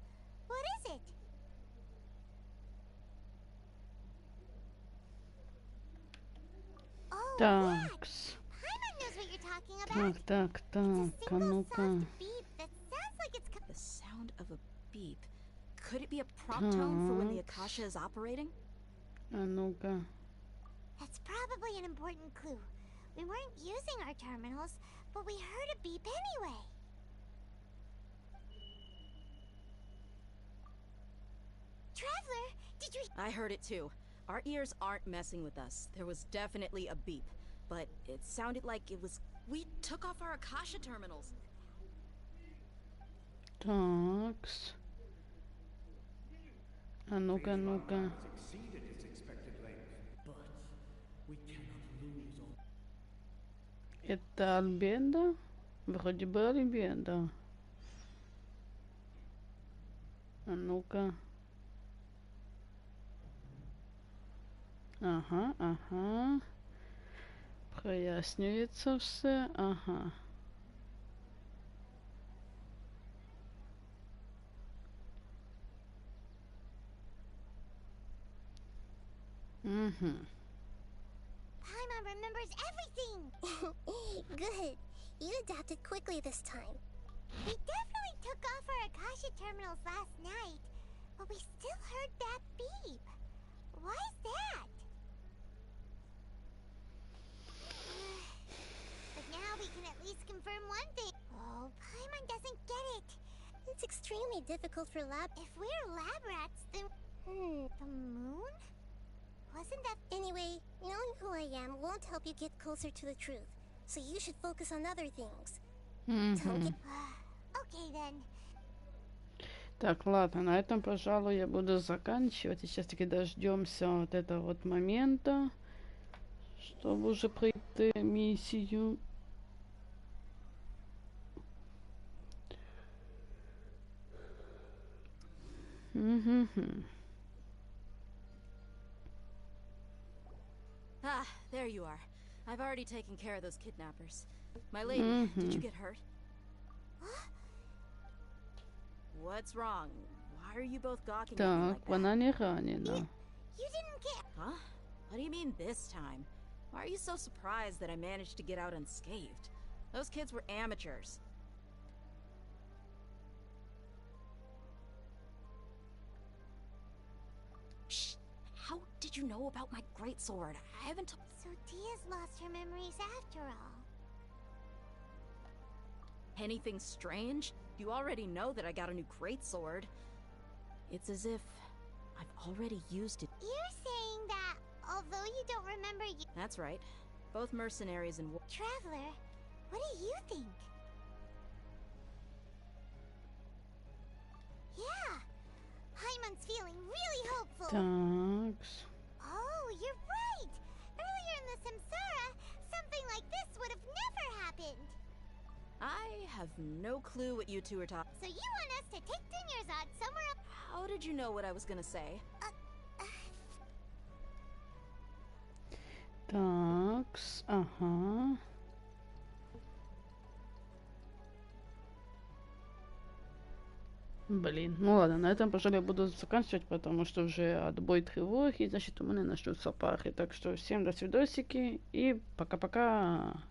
Speaker 2: What is it? Oh,
Speaker 1: Такс.
Speaker 2: Paimon knows what you're talking about.
Speaker 1: Так, а ну-ка.
Speaker 2: Beep that sounds like it's...
Speaker 19: The sound of a beep. Could it be a prompt tone for when the Akasha is operating?
Speaker 1: А ну-ка.
Speaker 2: That's probably an important clue. We weren't using our terminals, but we heard a beep anyway.
Speaker 19: I heard it too. Our ears aren't messing with us. There was definitely a beep, but it sounded like it was... We took off our Akasha terminals.
Speaker 1: Такс. А ну-ка, ну-ка. Это Альбеда? Вроде бы Альбеда. А ну-ка. Ага, ага. Прояснюється все. Ага. Угу.
Speaker 2: Paimon remembers everything! Good. You adapted quickly this time. We definitely took off our Akasha terminals last night, but we still heard that beep. Why is that? But now we can at least confirm one thing. Oh, Paimon doesn't get it. It's extremely difficult for lab... If we're lab rats, then... The moon? Wasn't that... Anyway, knowing who I am won't help you get closer to the truth. So you should focus on other things. Don't get... Okay then.
Speaker 1: Так, ладно, на этом, пожалуй, я буду заканчивать. И сейчас таки дождемся вот этого вот момента, чтобы уже пройти миссию.
Speaker 19: Ah, there you are. I've already taken care of those kidnappers. My lady, did you get hurt? What's wrong? Why are you both gawking at me like that?
Speaker 1: Она не ранена.
Speaker 19: You didn't get... Huh? What do you mean this time? Why are you so surprised that I managed to get out unscathed? Those kids were amateurs. Shh! How did you know about my greatsword? I haven't...
Speaker 2: So Dia's lost her memories after all.
Speaker 19: Anything strange? You already know that I got a new greatsword. It's as if I've already used it.
Speaker 2: You're saying that although you don't remember you...
Speaker 19: That's right. Both mercenaries and...
Speaker 2: Traveler, what do you think? Yeah! Paimon's feeling really hopeful.
Speaker 1: Такс.
Speaker 2: Oh, you're right! Earlier in the Samsara, something like this would have never happened.
Speaker 19: I have no clue what you two are talking.
Speaker 2: So you want us to take Dunyarzad somewhere up?
Speaker 19: How did you know what I was gonna say?
Speaker 1: Такс, ага. Блин, ну ладно, на этом, пожалуй, буду заканчивать, потому что уже отбой тревоги, значит, у меня начнутся пары. Так что всем до свидосики и пока-пока.